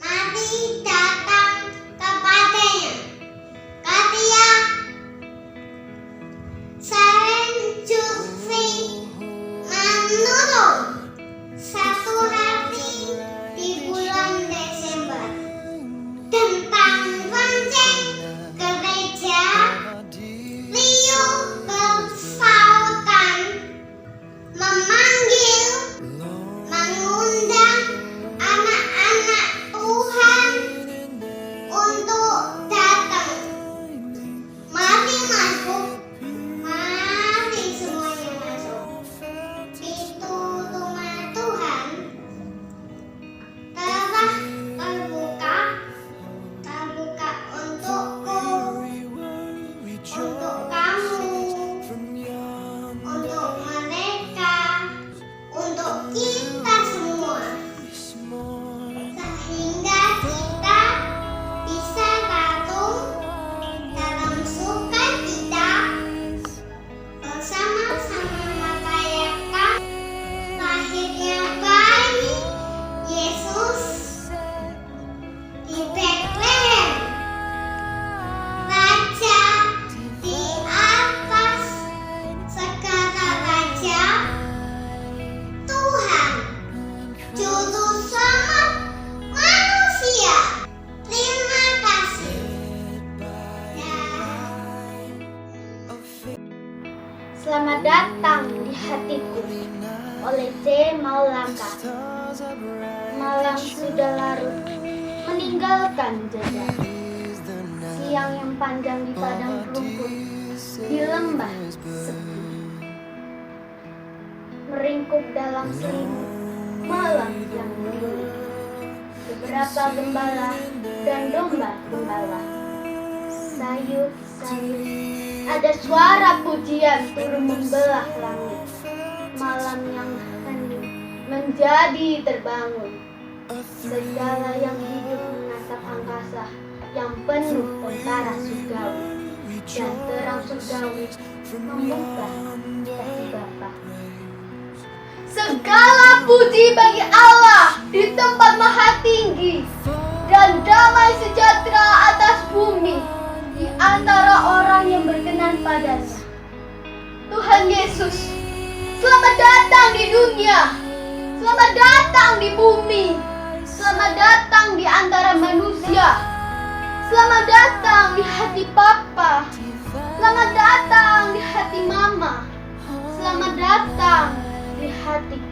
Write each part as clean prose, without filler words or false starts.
Mari datang kepadanya. Karya Saint-Exupéry menurut satu hari di bulan Desember tentang lonceng gereja. Rio bersahutan memanggil, mengundang anak-anak Tuhan untuk datang. Mari masuk, mari semuanya masuk. Pintu rumah Tuhan telah terbuka untukku, untuk kamu, untuk mereka, untuk kita semua, sehingga kita bisa gabung dalam sukacita bersama-sama merayakan lahirnya bayi Yesus di Betlehem, Raja di atas segala raja, Tuhan Juru Selamat manusia. Terima kasih. Selamat datang di hatiku oleh C. Maulana. Malam sudah larut, meninggalkan jejak. Siang yang panjang di padang rumput, di lembah sepi. Meringkuk dalam selimut, malam yang dingin. Beberapa gembala dan domba-gembala. Sayup-sayup, ada suara pujian turun membelah langit. Malam yang hening menjadi terbangun. Segala yang hidup menatap angkasa yang penuh tentara surgawi. Dan terang surgawi membuka kasih Bapa. Segala puji bagi Allah di tempat maha tinggi, dan damai sejahtera atas bumi di antara orang yang berkenan padanya. Tuhan Yesus, selamat datang di dunia, selamat datang di bumi, selamat datang di antara manusia, selamat datang di hati Papa, selamat datang di hati Mama, selamat datang di hatiku.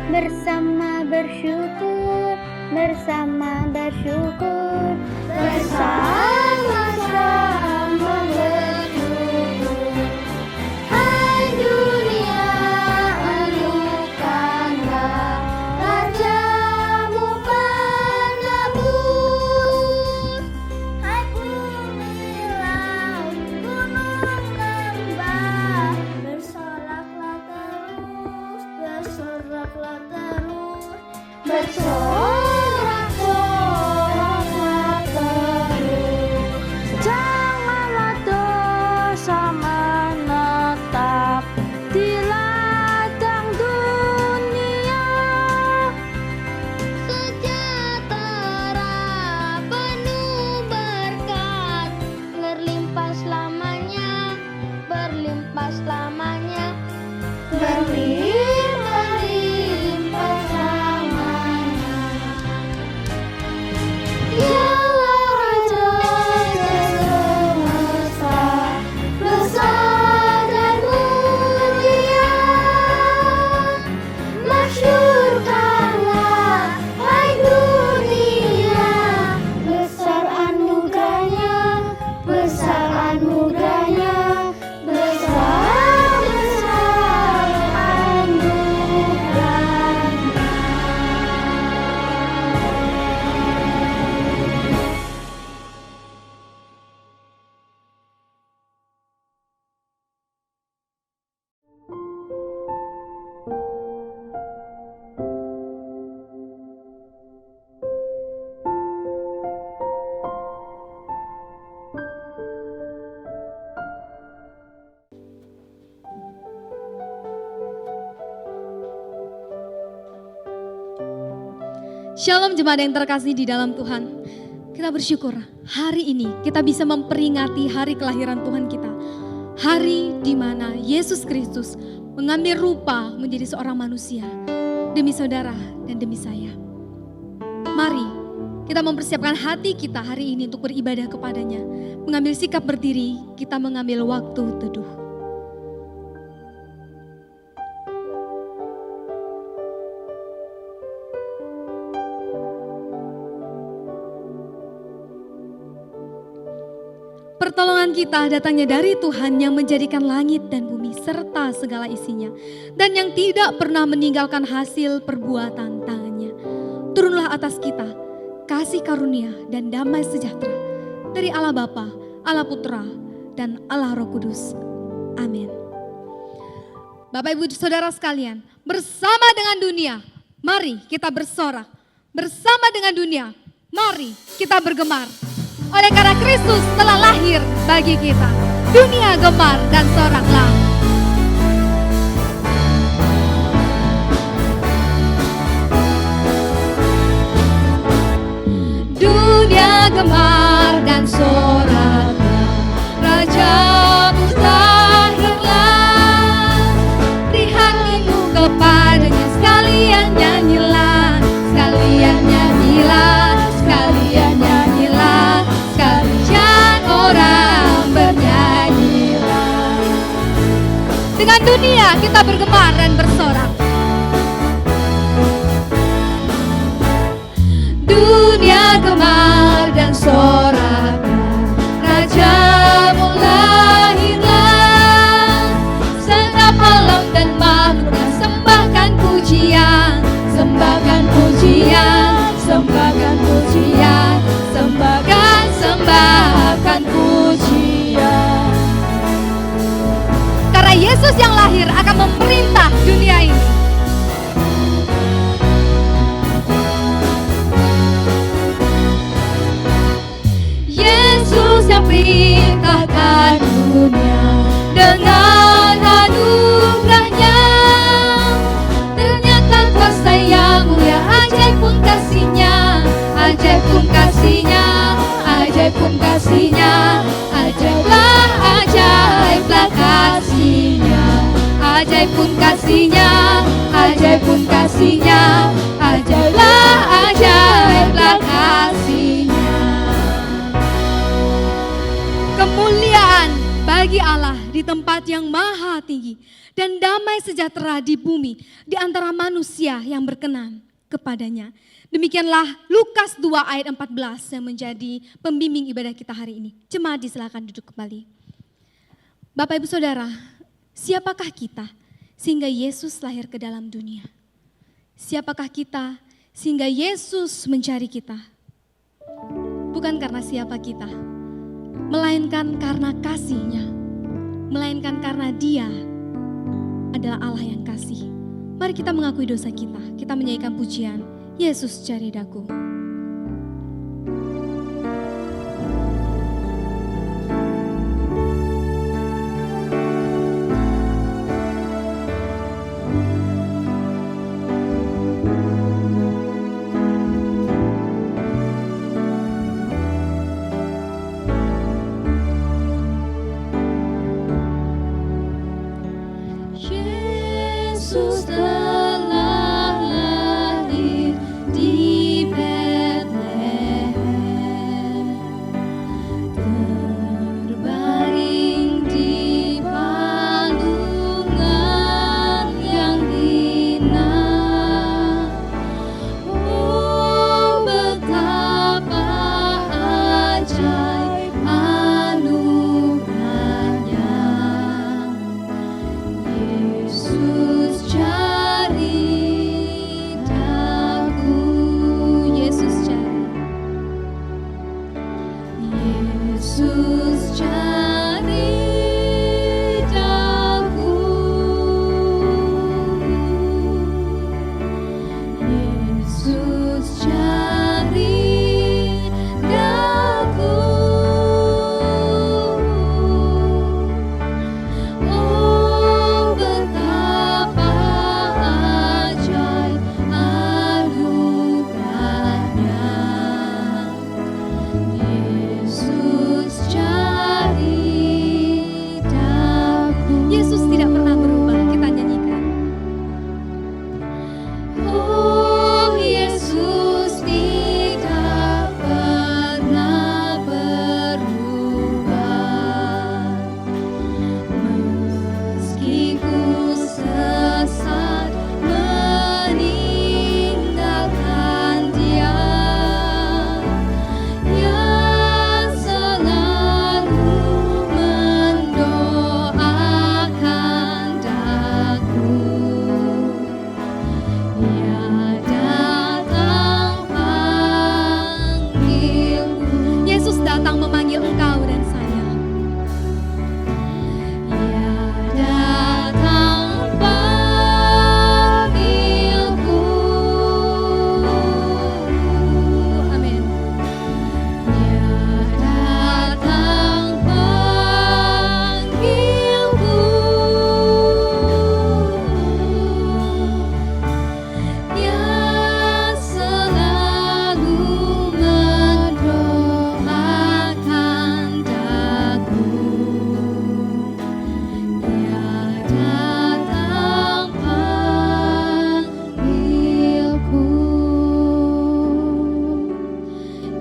Bersama bersyukur, bersama-sama bersyukur. Hai dunia, alukanlah rajamu penebus. Hai bumi, laut, gunung, lembah, bersoraklah terus, bersoraklah terus, bersorak. Shalom jemaat yang terkasih di dalam Tuhan. Kita bersyukur hari ini kita bisa memperingati hari kelahiran Tuhan kita. Hari di mana Yesus Kristus mengambil rupa menjadi seorang manusia demi saudara dan demi saya. Mari kita mempersiapkan hati kita hari ini untuk beribadah kepadanya. Mengambil sikap berdiri, kita mengambil waktu teduh. Pertolongan kita datangnya dari Tuhan yang menjadikan langit dan bumi serta segala isinya, dan yang tidak pernah meninggalkan hasil perbuatan tangannya. Turunlah atas kita kasih karunia dan damai sejahtera dari Allah Bapa, Allah Putra, dan Allah Roh Kudus. Amin. Bapak Ibu Saudara sekalian, bersama dengan dunia, mari kita bersorak. Bersama dengan dunia, mari kita bergemar. Oleh karena Kristus telah lahir bagi kita, dunia gemar dan soraklah. Dunia gemar dan soraklah, Rajamu lahirlah. Beri hatimu kepadanya, sekalian nyanyilah, sekalian nyanyilah, sekalian nyanyilah, sekalian orang bernyanyilah. Dengan dunia kita bergemar dan bersorak. Dunia gemar dan sorak, Rajamu lahirlah. Segenap alam dan makhluknya sembahkan pujian, sembahkan pujian, sembahkan pujian, sembahkan pujian. Karena Yesus yang lahir akan memerintah dunia ini. Yesus yang perintahkan dunia dengan anugerahnya. Ternyata kuasa yang mulia, ajaib pun kasihnya, ajaib pun kasihnya, ajaib pun kasihnya, ajaiblah, ajaiblah kasihnya, ajaib pun kasihnya, ajaib pun kasihnya, ajaiblah, ajaiblah kasihnya. Kemuliaan bagi Allah di tempat yang maha tinggi dan damai sejahtera di bumi di antara manusia yang berkenan kepadanya. Demikianlah Lukas 2 ayat 14 yang menjadi pembimbing ibadah kita hari ini. Jemaat silakan duduk kembali. Bapak Ibu Saudara, siapakah kita sehingga Yesus lahir ke dalam dunia? Siapakah kita sehingga Yesus mencari kita? Bukan karena siapa kita, melainkan karena kasih-Nya, melainkan karena Dia adalah Allah yang kasih. Mari kita mengakui dosa kita menyanyikan pujian, Yesus cari daku. Yesus telah lahir di Bethlehem.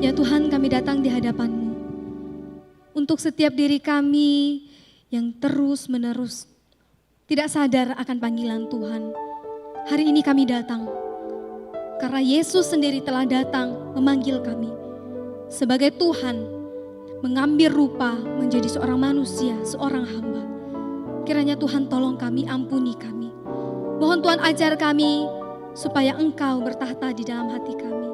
Ya Tuhan, kami datang di hadapan-Mu. Untuk setiap diri kami yang terus-menerus tidak sadar akan panggilan Tuhan. Hari ini kami datang karena Yesus sendiri telah datang memanggil kami sebagai Tuhan, mengambil rupa menjadi seorang manusia, seorang hamba. Kiranya Tuhan tolong kami, ampuni kami. Mohon Tuhan ajar kami supaya Engkau bertahta di dalam hati kami.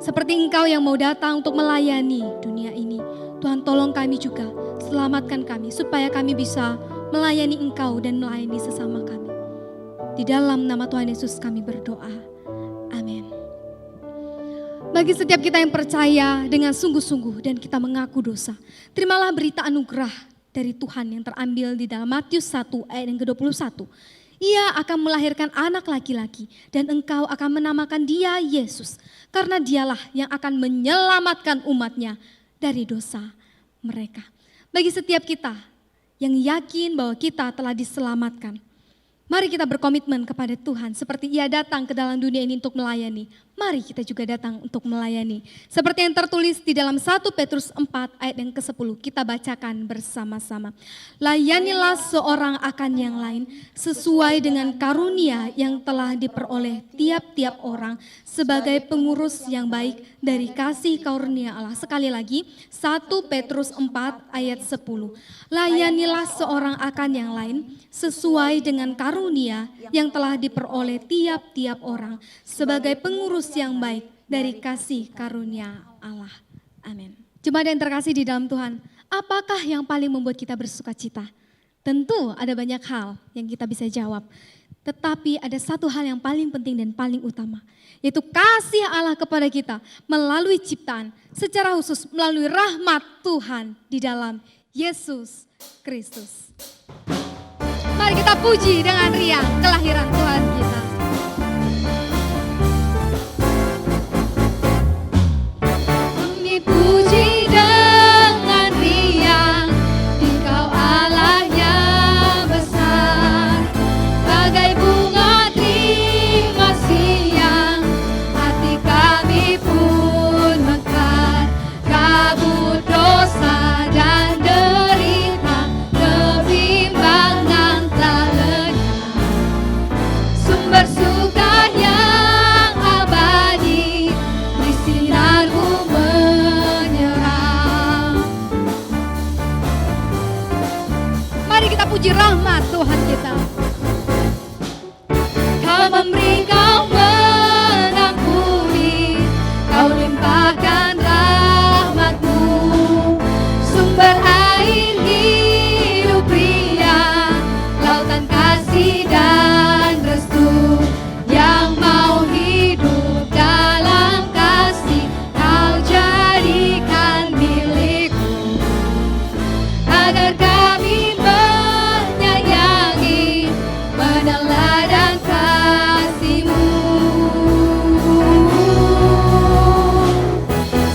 Seperti Engkau yang mau datang untuk melayani dunia ini, Tuhan tolong kami juga, selamatkan kami supaya kami bisa melayani Engkau dan melayani sesama kami. Di dalam nama Tuhan Yesus kami berdoa. Amin. Bagi setiap kita yang percaya dengan sungguh-sungguh dan kita mengaku dosa, terimalah berita anugerah dari Tuhan yang terambil di dalam Matius 1 ayat yang ke-21. Ia akan melahirkan anak laki-laki dan engkau akan menamakan dia Yesus. Karena dialah yang akan menyelamatkan umatnya dari dosa mereka. Bagi setiap kita yang yakin bahwa kita telah diselamatkan, mari kita berkomitmen kepada Tuhan seperti Ia datang ke dalam dunia ini untuk melayani. Mari kita juga datang untuk melayani. Seperti yang tertulis di dalam 1 Petrus 4 ayat yang ke-10. Kita bacakan bersama-sama. Layanilah seorang akan yang lain sesuai dengan karunia yang telah diperoleh tiap-tiap orang sebagai pengurus yang baik dari kasih karunia Allah. Sekali lagi 1 Petrus 4 ayat 10. Layanilah seorang akan yang lain sesuai dengan karunia yang telah diperoleh tiap-tiap orang sebagai pengurus yang baik dari kasih karunia Allah. Amin. Jemaat yang terkasih di dalam Tuhan, apakah yang paling membuat kita bersuka cita? Tentu ada banyak hal yang kita bisa jawab. Tetapi ada satu hal yang paling penting dan paling utama, yaitu kasih Allah kepada kita melalui ciptaan, secara khusus melalui rahmat Tuhan di dalam Yesus Kristus. Mari kita puji dengan riang kelahiran Tuhan kita. Puji dengan riang, Engkau Allah yang besar, bagai bunga terima siang, hati kami pun mekar, kabut dosa dan derita, kebimbangan tak lenyap, sumber suka yang abadi, bersinar-Mu puji rahmat Tuhan kita. Kau memberi, Kau mengampuni, Kau limpahkan rahmat-Mu, sumber air hidup pria, lautan kasih dan restu, yang mau hidup dalam kasih, Kau jadikan milik-Mu, agar kami meneladang kasih-Mu.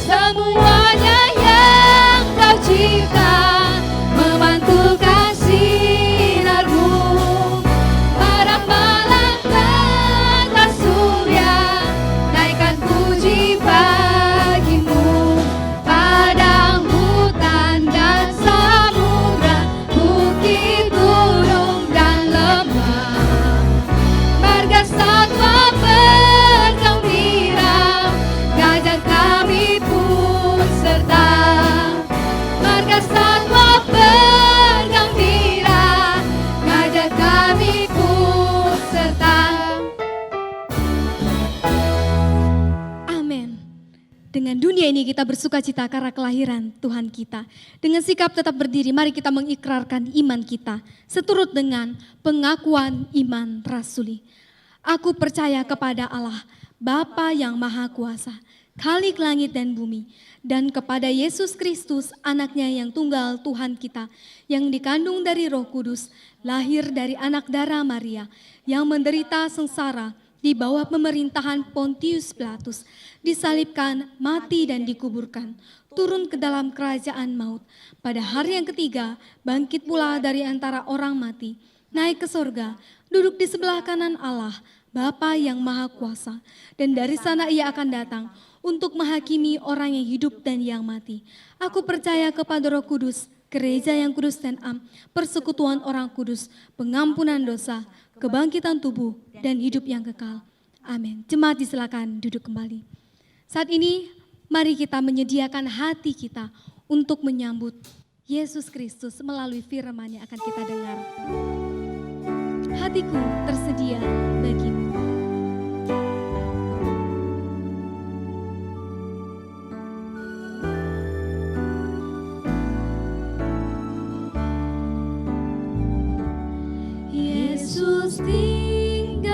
Semuanya yang Kau cipta memantulkan sinar-Mu, para malaikat surya naikkan puji bagi-Mu, padang hutan dan samudra, bukit gunung dan lembah, marga satwa bergembira, gajah kami pun serta, marga satwa bergembira, gajah kami pun serta. Amin. Dengan dunia ini kita bersuka cita karena kelahiran Tuhan kita. Dengan sikap tetap berdiri, mari kita mengikrarkan iman kita seturut dengan pengakuan iman rasuli. Aku percaya kepada Allah, Bapa yang Maha Kuasa, Khalik langit dan bumi, dan kepada Yesus Kristus, anaknya yang tunggal Tuhan kita, yang dikandung dari Roh Kudus, lahir dari anak darah Maria, yang menderita sengsara di bawah pemerintahan Pontius Pilatus, disalibkan, mati dan dikuburkan, turun ke dalam kerajaan maut. Pada hari yang ketiga, bangkit pula dari antara orang mati, naik ke sorga, duduk di sebelah kanan Allah, Bapa yang Maha Kuasa, dan dari sana Ia akan datang untuk menghakimi orang yang hidup dan yang mati. Aku percaya kepada Roh Kudus, gereja yang kudus dan am, persekutuan orang kudus, pengampunan dosa, kebangkitan tubuh, dan hidup yang kekal. Amin. Jemaat disilakan duduk kembali. Saat ini mari kita menyediakan hati kita untuk menyambut Yesus Kristus melalui firman yang akan kita dengar. Hatiku tersedia bagimu. Yesus tinggalkan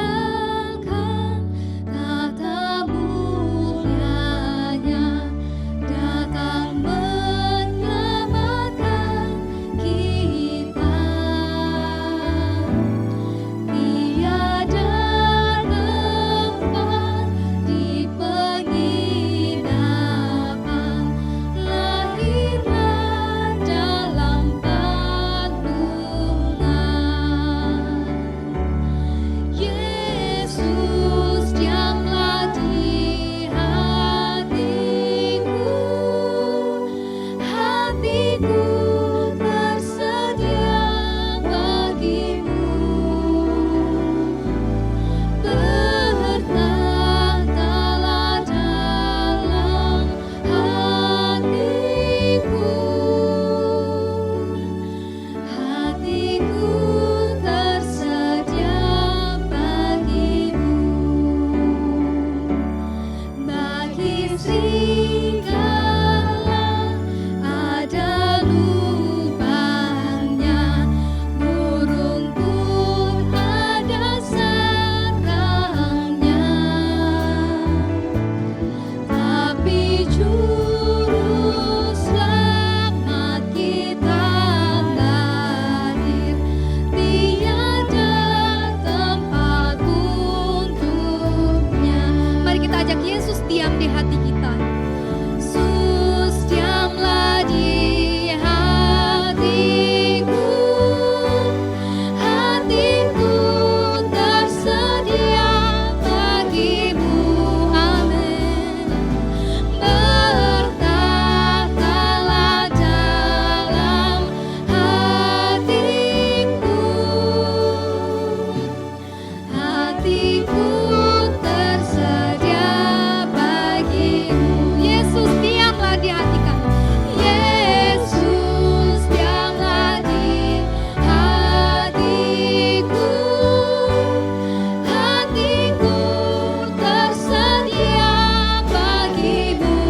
tata mulianya, datang menyelamatkan kita. Tiada tempat di penginapan, lahirlah dalam kandungan. Yesus diamlah di hatiku, hatiku tersedia bagimu. Bertahtalah dalam hatiku, hatiku tersedia bagimu. Bagi serigala ada lubangnya, burung pun ada sarangnya, tapi juru selamat kita lahir, tiada tempat untuknya. Mari kita ajak Yesus diam di hati kita. Yesus diamlah di hatiku, hatiku tersedia bagimu. Amin. Bertahtalah dalam hatiku, hatiku tersedia bagimu. Yesus diamlah di hati kami. Yesus diamlah di hatiku, hatiku tersedia bagimu.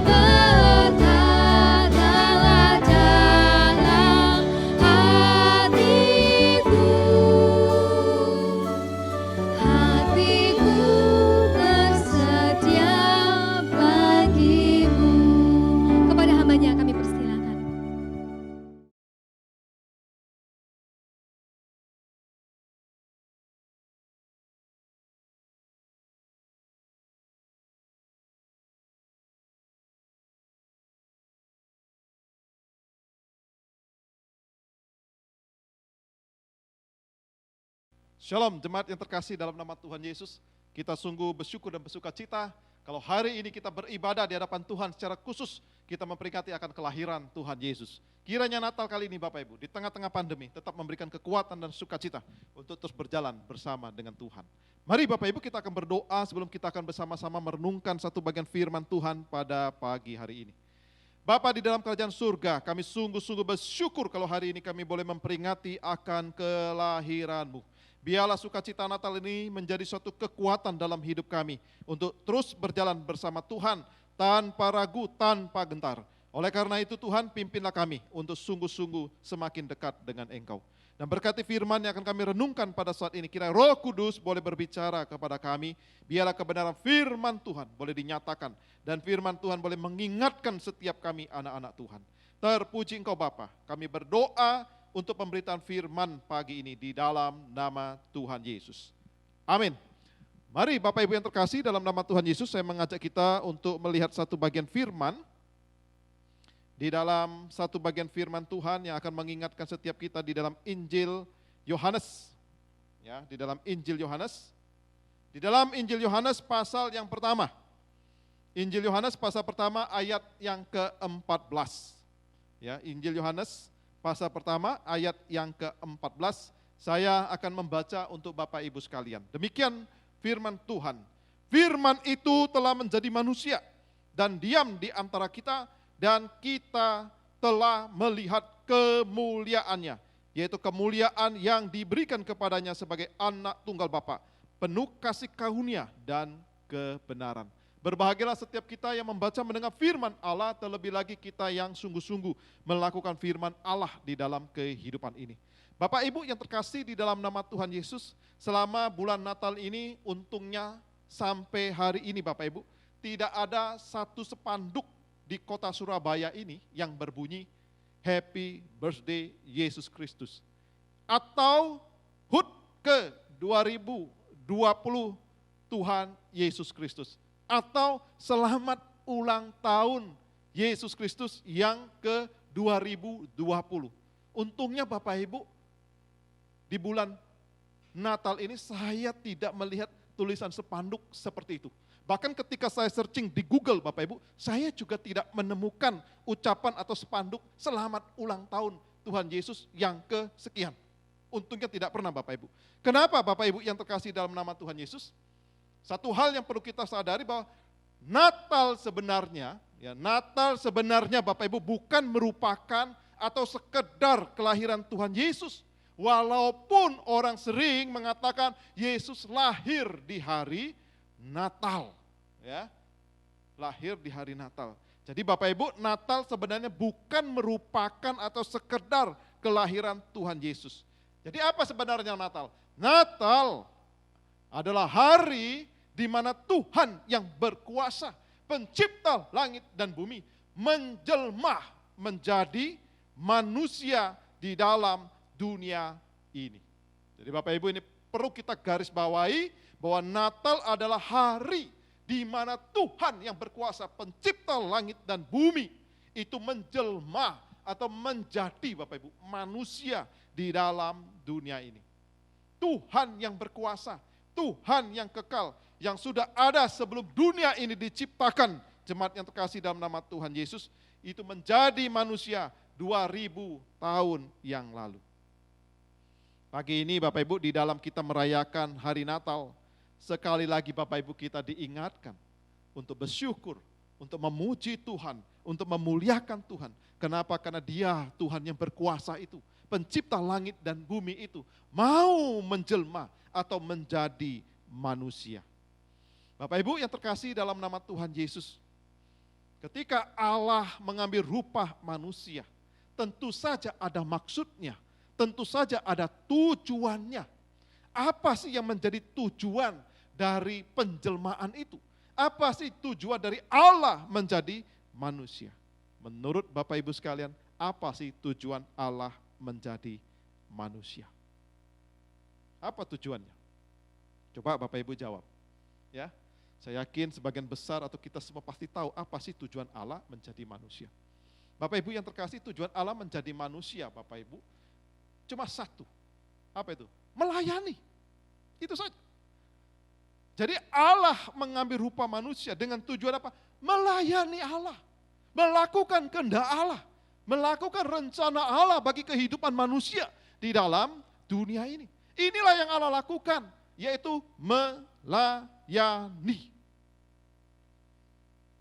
Bertahtalah dalam hatiku, hatiku tersedia bagimu. Kepada hambanya kami persilakan. Shalom jemaat yang terkasih dalam nama Tuhan Yesus. Kita sungguh bersyukur dan bersuka cita kalau hari ini kita beribadah di hadapan Tuhan secara khusus. Kita memperingati akan kelahiran Tuhan Yesus. Kiranya Natal kali ini Bapak Ibu, di tengah-tengah pandemi tetap memberikan kekuatan dan sukacita untuk terus berjalan bersama dengan Tuhan. Mari Bapak Ibu kita akan berdoa sebelum kita akan bersama-sama merenungkan satu bagian firman Tuhan pada pagi hari ini. Bapa di dalam kerajaan surga, kami sungguh-sungguh bersyukur kalau hari ini kami boleh memperingati akan kelahiran-Mu. Biarlah sukacita Natal ini menjadi suatu kekuatan dalam hidup kami untuk terus berjalan bersama Tuhan tanpa ragu, tanpa gentar. Oleh karena itu Tuhan, pimpinlah kami untuk sungguh-sungguh semakin dekat dengan Engkau. Dan berkati firman yang akan kami renungkan pada saat ini, kiranya Roh Kudus boleh berbicara kepada kami, biarlah kebenaran firman Tuhan boleh dinyatakan, dan firman Tuhan boleh mengingatkan setiap kami anak-anak Tuhan. Terpuji Engkau Bapa, kami berdoa untuk pemberitaan firman pagi ini di dalam nama Tuhan Yesus. Amin. Mari Bapak Ibu yang terkasih, dalam nama Tuhan Yesus saya mengajak kita untuk melihat satu bagian firman. Di dalam satu bagian firman Tuhan yang akan mengingatkan setiap kita di dalam Injil Yohanes. Ya, di dalam Injil Yohanes. Di dalam Injil Yohanes pasal yang pertama. Injil Yohanes pasal pertama ayat yang ke-14. Ya, Injil Yohanes pasal pertama ayat yang ke-14. Saya akan membaca untuk Bapak Ibu sekalian. Demikian firman Tuhan. Firman itu telah menjadi manusia dan diam di antara kita, dan kita telah melihat kemuliaannya, yaitu kemuliaan yang diberikan kepadanya sebagai anak tunggal Bapa, penuh kasih karunia dan kebenaran. Berbahagialah setiap kita yang membaca mendengar firman Allah, terlebih lagi kita yang sungguh-sungguh melakukan firman Allah di dalam kehidupan ini. Bapak Ibu yang terkasih di dalam nama Tuhan Yesus, selama bulan Natal ini untungnya sampai hari ini Bapak Ibu, tidak ada satu spanduk di kota Surabaya ini yang berbunyi Happy Birthday Yesus Kristus. Atau HUT ke 2020 Tuhan Yesus Kristus. Atau selamat ulang tahun Yesus Kristus yang ke 2020. Untungnya Bapak Ibu, di bulan Natal ini saya tidak melihat tulisan spanduk seperti itu. Bahkan ketika saya searching di Google Bapak Ibu, saya juga tidak menemukan ucapan atau spanduk selamat ulang tahun Tuhan Yesus yang kesekian. Untungnya tidak pernah Bapak Ibu. Kenapa Bapak Ibu yang terkasih dalam nama Tuhan Yesus? Satu hal yang perlu kita sadari bahwa Natal sebenarnya Bapak Ibu bukan merupakan atau sekedar kelahiran Tuhan Yesus. Walaupun orang sering mengatakan Yesus lahir di hari Natal, ya, lahir di hari Natal. Jadi Bapak Ibu, Natal sebenarnya bukan merupakan atau sekedar kelahiran Tuhan Yesus. Jadi apa sebenarnya Natal? Natal adalah hari di mana Tuhan yang berkuasa, pencipta langit dan bumi, menjelma menjadi manusia di dalam dunia ini. Jadi Bapak Ibu, ini perlu kita garis bawahi bahwa Natal adalah hari di mana Tuhan yang berkuasa, pencipta langit dan bumi, itu menjelma atau menjadi Bapak Ibu manusia di dalam dunia ini. Tuhan yang berkuasa, Tuhan yang kekal, yang sudah ada sebelum dunia ini diciptakan, jemaat yang terkasih dalam nama Tuhan Yesus, itu menjadi manusia 2000 tahun yang lalu. Pagi ini Bapak Ibu, di dalam kita merayakan hari Natal, sekali lagi Bapak Ibu kita diingatkan untuk bersyukur, untuk memuji Tuhan, untuk memuliakan Tuhan. Kenapa? Karena Dia Tuhan yang berkuasa itu, pencipta langit dan bumi itu, mau menjelma atau menjadi manusia. Bapak Ibu yang terkasih dalam nama Tuhan Yesus, ketika Allah mengambil rupa manusia, tentu saja ada maksudnya, tentu saja ada tujuannya. Apa sih yang menjadi tujuan dari penjelmaan itu? Apa sih tujuan dari Allah menjadi manusia? Menurut Bapak Ibu sekalian, apa sih tujuan Allah menjadi manusia? Apa tujuannya? Coba Bapak Ibu jawab. Ya, saya yakin sebagian besar atau kita semua pasti tahu apa sih tujuan Allah menjadi manusia. Bapak Ibu yang terkasih, tujuan Allah menjadi manusia Bapak Ibu cuma satu. Apa itu? Melayani. Itu saja. Jadi Allah mengambil rupa manusia dengan tujuan apa? Melayani Allah. Melakukan kehendak Allah. Melakukan rencana Allah bagi kehidupan manusia di dalam dunia ini. Inilah yang Allah lakukan, yaitu melayani.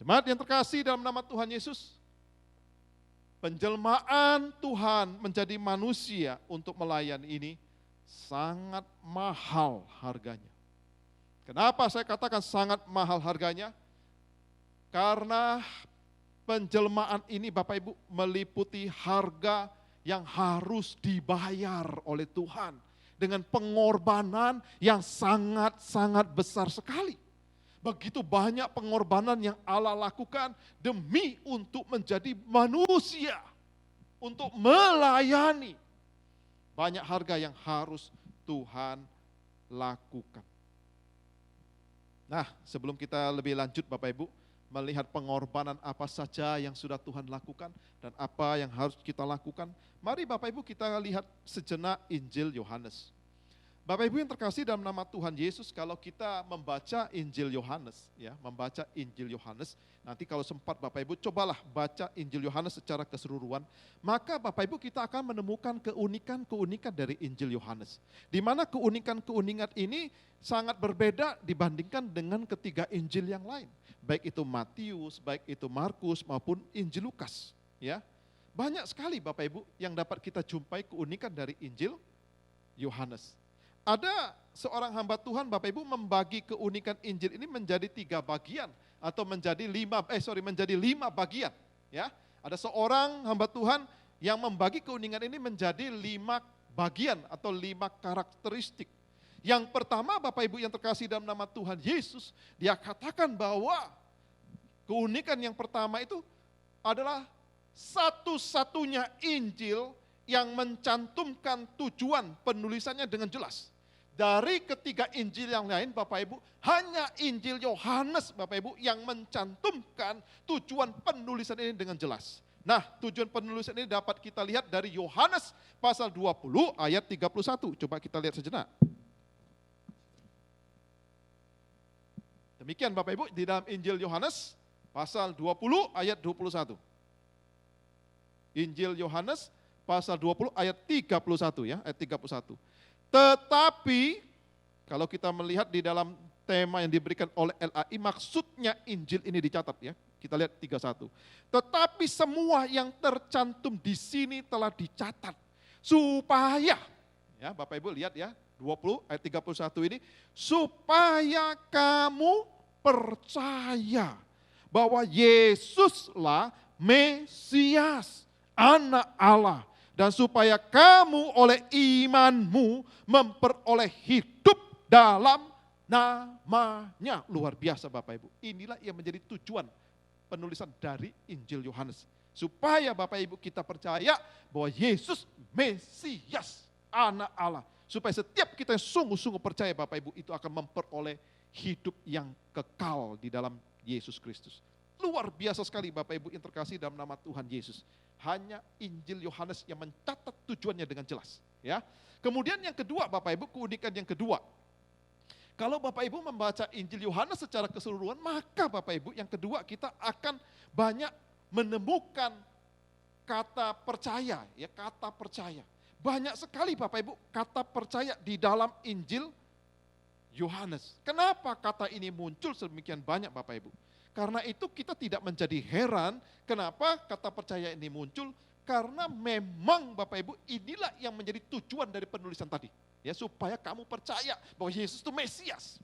Jemaat yang terkasih dalam nama Tuhan Yesus, penjelmaan Tuhan menjadi manusia untuk melayani ini sangat mahal harganya. Kenapa saya katakan sangat mahal harganya? Karena penjelmaan ini Bapak Ibu meliputi harga yang harus dibayar oleh Tuhan dengan pengorbanan yang sangat-sangat besar sekali. Begitu banyak pengorbanan yang Allah lakukan demi untuk menjadi manusia, untuk melayani. Banyak harga yang harus Tuhan lakukan. Nah, sebelum kita lebih lanjut Bapak Ibu, melihat pengorbanan apa saja yang sudah Tuhan lakukan dan apa yang harus kita lakukan, mari Bapak Ibu kita lihat sejenak Injil Yohanes. Bapak Ibu yang terkasih dalam nama Tuhan Yesus, kalau kita membaca Injil Yohanes, ya, membaca Injil Yohanes, nanti kalau sempat Bapak Ibu cobalah baca Injil Yohanes secara keseluruhan, maka Bapak Ibu kita akan menemukan keunikan-keunikan dari Injil Yohanes. Di mana keunikan-keunikan ini sangat berbeda dibandingkan dengan ketiga Injil yang lain, baik itu Matius, baik itu Markus maupun Injil Lukas, ya. Banyak sekali Bapak Ibu yang dapat kita jumpai keunikan dari Injil Yohanes. Ada seorang hamba Tuhan Bapak Ibu membagi keunikan Injil ini menjadi 3 bagian atau menjadi 5 bagian, ya. Ada seorang hamba Tuhan yang membagi keunikan ini menjadi 5 bagian atau 5 karakteristik. Yang pertama Bapak Ibu yang terkasih dalam nama Tuhan Yesus, dia katakan bahwa keunikan yang pertama itu adalah satu-satunya Injil yang mencantumkan tujuan penulisannya dengan jelas. Dari ketiga Injil yang lain Bapak Ibu, hanya Injil Yohanes Bapak Ibu yang mencantumkan tujuan penulisan ini dengan jelas. Nah, tujuan penulisan ini dapat kita lihat dari Yohanes pasal 20 ayat 31. Coba kita lihat sejenak. Demikian Bapak Ibu di dalam Injil Yohanes pasal 20 ayat 21. Injil Yohanes pasal 20 ayat 31 ya, ayat 31. Tetapi kalau kita melihat di dalam tema yang diberikan oleh LAI, maksudnya Injil ini dicatat ya. Kita lihat 31. Tetapi semua yang tercantum di sini telah dicatat supaya, ya Bapak Ibu lihat ya, 20 ayat 31 ini, supaya kamu percaya bahwa Yesuslah Mesias, Anak Allah, dan supaya kamu oleh imanmu memperoleh hidup dalam namanya. Luar biasa Bapak Ibu. Inilah yang menjadi tujuan penulisan dari Injil Yohanes. Supaya Bapak Ibu kita percaya bahwa Yesus Mesias, Anak Allah. Supaya setiap kita yang sungguh-sungguh percaya Bapak Ibu itu akan memperoleh hidup yang kekal di dalam Yesus Kristus. Luar biasa sekali Bapak Ibu yang terkasih dalam nama Tuhan Yesus. Hanya Injil Yohanes yang mencatat tujuannya dengan jelas. Ya. Kemudian yang kedua Bapak Ibu, keunikan yang kedua. Kalau Bapak Ibu membaca Injil Yohanes secara keseluruhan, maka Bapak Ibu yang kedua kita akan banyak menemukan kata percaya. Ya, kata percaya. Banyak sekali Bapak Ibu kata percaya di dalam Injil Yohanes. Kenapa kata ini muncul sedemikian banyak Bapak Ibu? Karena itu kita tidak menjadi heran kenapa kata percaya ini muncul, karena memang Bapak Ibu inilah yang menjadi tujuan dari penulisan tadi. Ya, supaya kamu percaya bahwa Yesus itu Mesias.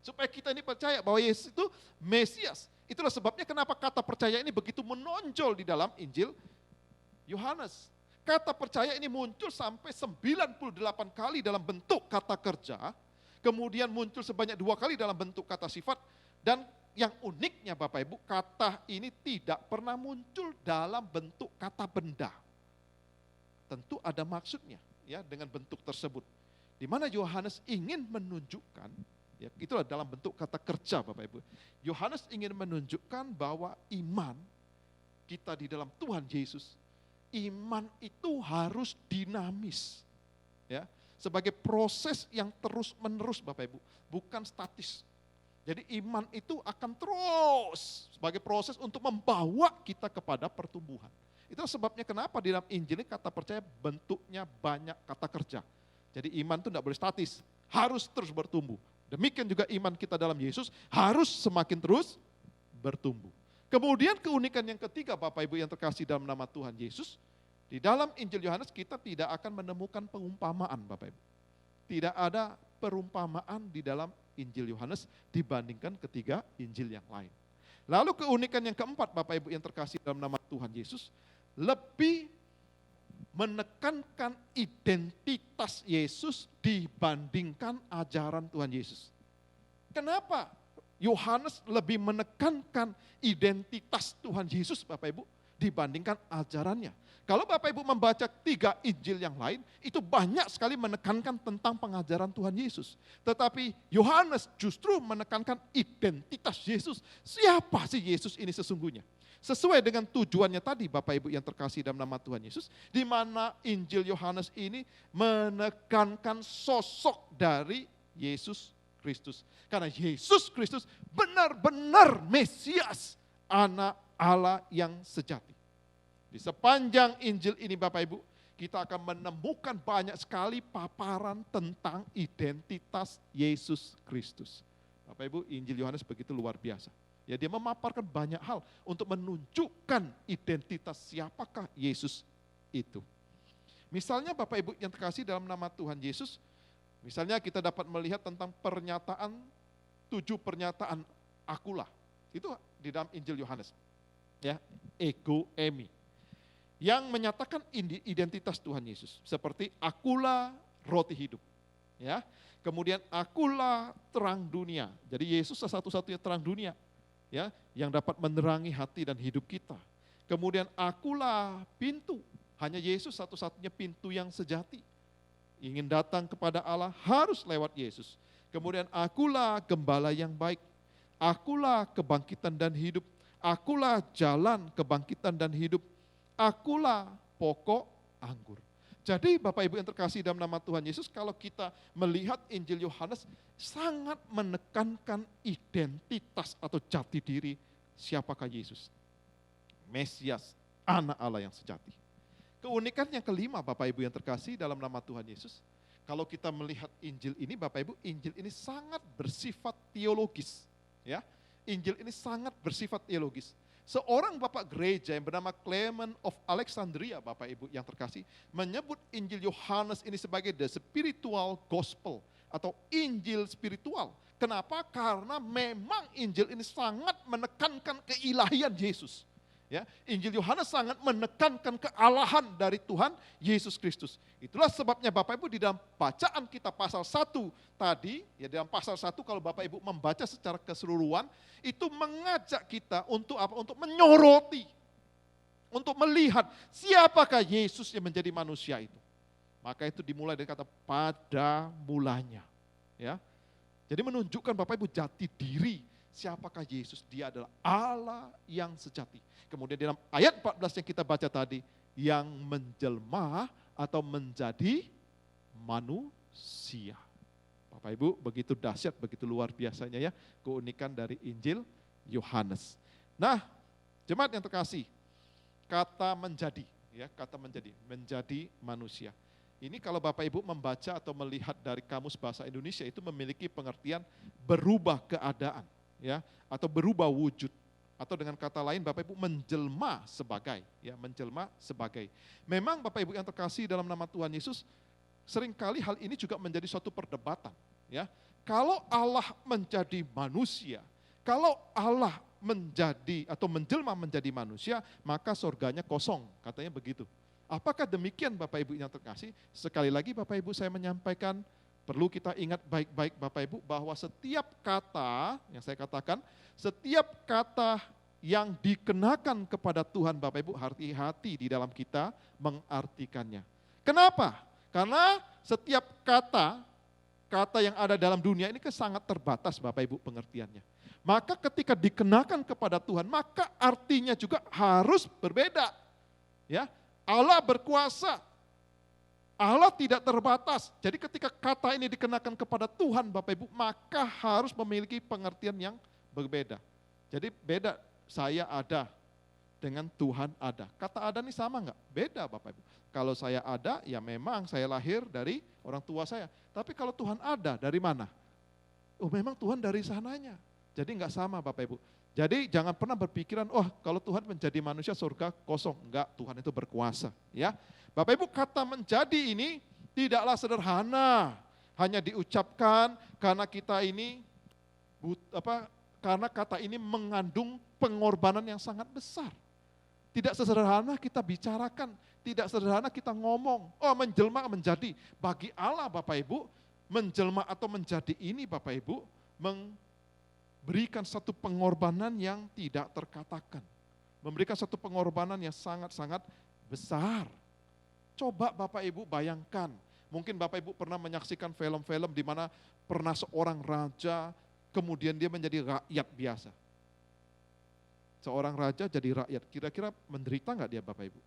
Supaya kita ini percaya bahwa Yesus itu Mesias. Itulah sebabnya kenapa kata percaya ini begitu menonjol di dalam Injil Yohanes. Kata percaya ini muncul sampai 98 kali dalam bentuk kata kerja, kemudian muncul sebanyak 2 kali dalam bentuk kata sifat, dan yang uniknya Bapak Ibu, kata ini tidak pernah muncul dalam bentuk kata benda. Tentu ada maksudnya ya dengan bentuk tersebut. Di mana Yohanes ingin menunjukkan, ya itulah dalam bentuk kata kerja Bapak Ibu. Yohanes ingin menunjukkan bahwa iman kita di dalam Tuhan Yesus, iman itu harus dinamis. Ya, sebagai proses yang terus-menerus Bapak Ibu, bukan statis. Jadi iman itu akan terus sebagai proses untuk membawa kita kepada pertumbuhan. Itu sebabnya kenapa di dalam Injil ini kata percaya bentuknya banyak kata kerja. Jadi iman itu tidak boleh statis, harus terus bertumbuh. Demikian juga iman kita dalam Yesus harus semakin terus bertumbuh. Kemudian keunikan yang ketiga Bapak Ibu yang terkasih dalam nama Tuhan Yesus, di dalam Injil Yohanes kita tidak akan menemukan pengumpamaan Bapak Ibu. Tidak ada perumpamaan di dalam Injil Yohanes dibandingkan ketiga Injil yang lain. Lalu keunikan yang keempat Bapak Ibu yang terkasih dalam nama Tuhan Yesus, lebih menekankan identitas Yesus dibandingkan ajaran Tuhan Yesus. Kenapa Yohanes lebih menekankan identitas Tuhan Yesus Bapak Ibu dibandingkan ajarannya? Kalau Bapak Ibu membaca 3 Injil yang lain, itu banyak sekali menekankan tentang pengajaran Tuhan Yesus. Tetapi Yohanes justru menekankan identitas Yesus. Siapa sih Yesus ini sesungguhnya? Sesuai dengan tujuannya tadi Bapak Ibu yang terkasih dalam nama Tuhan Yesus, di mana Injil Yohanes ini menekankan sosok dari Yesus Kristus. Karena Yesus Kristus benar-benar Mesias, anak Allah yang sejati. Di sepanjang Injil ini Bapak Ibu, kita akan menemukan banyak sekali paparan tentang identitas Yesus Kristus. Bapak Ibu, Injil Yohanes begitu luar biasa. Ya, dia memaparkan banyak hal untuk menunjukkan identitas siapakah Yesus itu. Misalnya Bapak Ibu yang terkasih dalam nama Tuhan Yesus, misalnya kita dapat melihat tentang 7 pernyataan akulah. Itu di dalam Injil Yohanes. Ya, ego emi. Yang menyatakan identitas Tuhan Yesus. Seperti akulah roti hidup. Ya, kemudian akulah terang dunia. Jadi Yesus satu-satunya terang dunia. Ya, yang dapat menerangi hati dan hidup kita. Kemudian akulah pintu. Hanya Yesus satu-satunya pintu yang sejati. Ingin datang kepada Allah harus lewat Yesus. Kemudian akulah gembala yang baik. Akulah kebangkitan dan hidup. Akulah jalan kebangkitan dan hidup. Akulah pokok anggur. Jadi Bapak Ibu yang terkasih dalam nama Tuhan Yesus, kalau kita melihat Injil Yohanes sangat menekankan identitas atau jati diri siapakah Yesus. Mesias, anak Allah yang sejati. Keunikan yang kelima Bapak Ibu yang terkasih dalam nama Tuhan Yesus, kalau kita melihat Injil ini Bapak Ibu, Injil ini sangat bersifat teologis. Ya, Injil ini sangat bersifat teologis. Seorang bapak gereja yang bernama Clement of Alexandria, Bapak Ibu yang terkasih, menyebut Injil Yohanes ini sebagai the spiritual gospel atau Injil spiritual. Kenapa? Karena memang Injil ini sangat menekankan keilahian Yesus. Ya, Injil Yohanes sangat menekankan kealahan dari Tuhan Yesus Kristus. Itulah sebabnya Bapak Ibu di dalam bacaan kita pasal 1 tadi, ya dalam pasal 1 kalau Bapak Ibu membaca secara keseluruhan, itu mengajak kita untuk apa? Untuk menyoroti, untuk melihat siapakah Yesus yang menjadi manusia itu. Maka itu dimulai dari kata pada mulanya. Ya, jadi menunjukkan Bapak Ibu jati diri siapakah Yesus. Dia adalah Allah yang sejati. Kemudian dalam ayat 14 yang kita baca tadi, yang menjelma atau menjadi manusia. Bapak Ibu, begitu dahsyat, begitu luar biasanya ya keunikan dari Injil Yohanes. Nah, jemaat yang terkasih, kata menjadi, ya kata menjadi manusia. Ini kalau Bapak Ibu membaca atau melihat dari Kamus Bahasa Indonesia itu memiliki pengertian berubah keadaan, ya atau berubah wujud. Atau dengan kata lain Bapak Ibu menjelma sebagai, ya menjelma sebagai. Memang Bapak Ibu yang terkasih dalam nama Tuhan Yesus, seringkali hal ini juga menjadi suatu perdebatan. Ya, kalau Allah menjadi manusia, kalau Allah menjadi atau menjelma menjadi manusia, maka surganya kosong, katanya begitu. Apakah demikian Bapak Ibu yang terkasih? Sekali lagi Bapak Ibu saya menyampaikan, perlu kita ingat baik-baik Bapak Ibu bahwa setiap kata yang saya katakan, setiap kata yang dikenakan kepada Tuhan Bapak Ibu, hati-hati di dalam kita mengartikannya. Kenapa? Karena setiap kata yang ada dalam dunia ini sangat terbatas Bapak Ibu pengertiannya. Maka ketika dikenakan kepada Tuhan, maka artinya juga harus berbeda. Ya, Allah berkuasa. Allah tidak terbatas. Jadi ketika kata ini dikenakan kepada Tuhan Bapak Ibu, maka harus memiliki pengertian yang berbeda. Jadi beda, saya ada dengan Tuhan ada. Kata ada ini sama enggak? Beda Bapak Ibu. Kalau saya ada, ya memang saya lahir dari orang tua saya. Tapi kalau Tuhan ada, dari mana? Oh memang Tuhan dari sananya. Jadi enggak sama Bapak Ibu. Jadi jangan pernah berpikiran, oh kalau Tuhan menjadi manusia surga kosong. Enggak, Tuhan itu berkuasa. Ya, Bapak Ibu kata menjadi ini tidaklah sederhana. Hanya diucapkan karena kita ini karena kata ini mengandung pengorbanan yang sangat besar. Tidak sesederhana kita bicarakan, tidak sederhana kita ngomong, oh menjelma menjadi. Bagi Allah Bapak Ibu, menjelma atau menjadi ini Bapak Ibu, memberikan satu pengorbanan yang tidak terkatakan. Memberikan satu pengorbanan yang sangat-sangat besar. Coba Bapak Ibu bayangkan, mungkin Bapak Ibu pernah menyaksikan film-film di mana pernah seorang raja, kemudian dia menjadi rakyat biasa. Seorang raja jadi rakyat, kira-kira menderita nggak dia Bapak Ibu?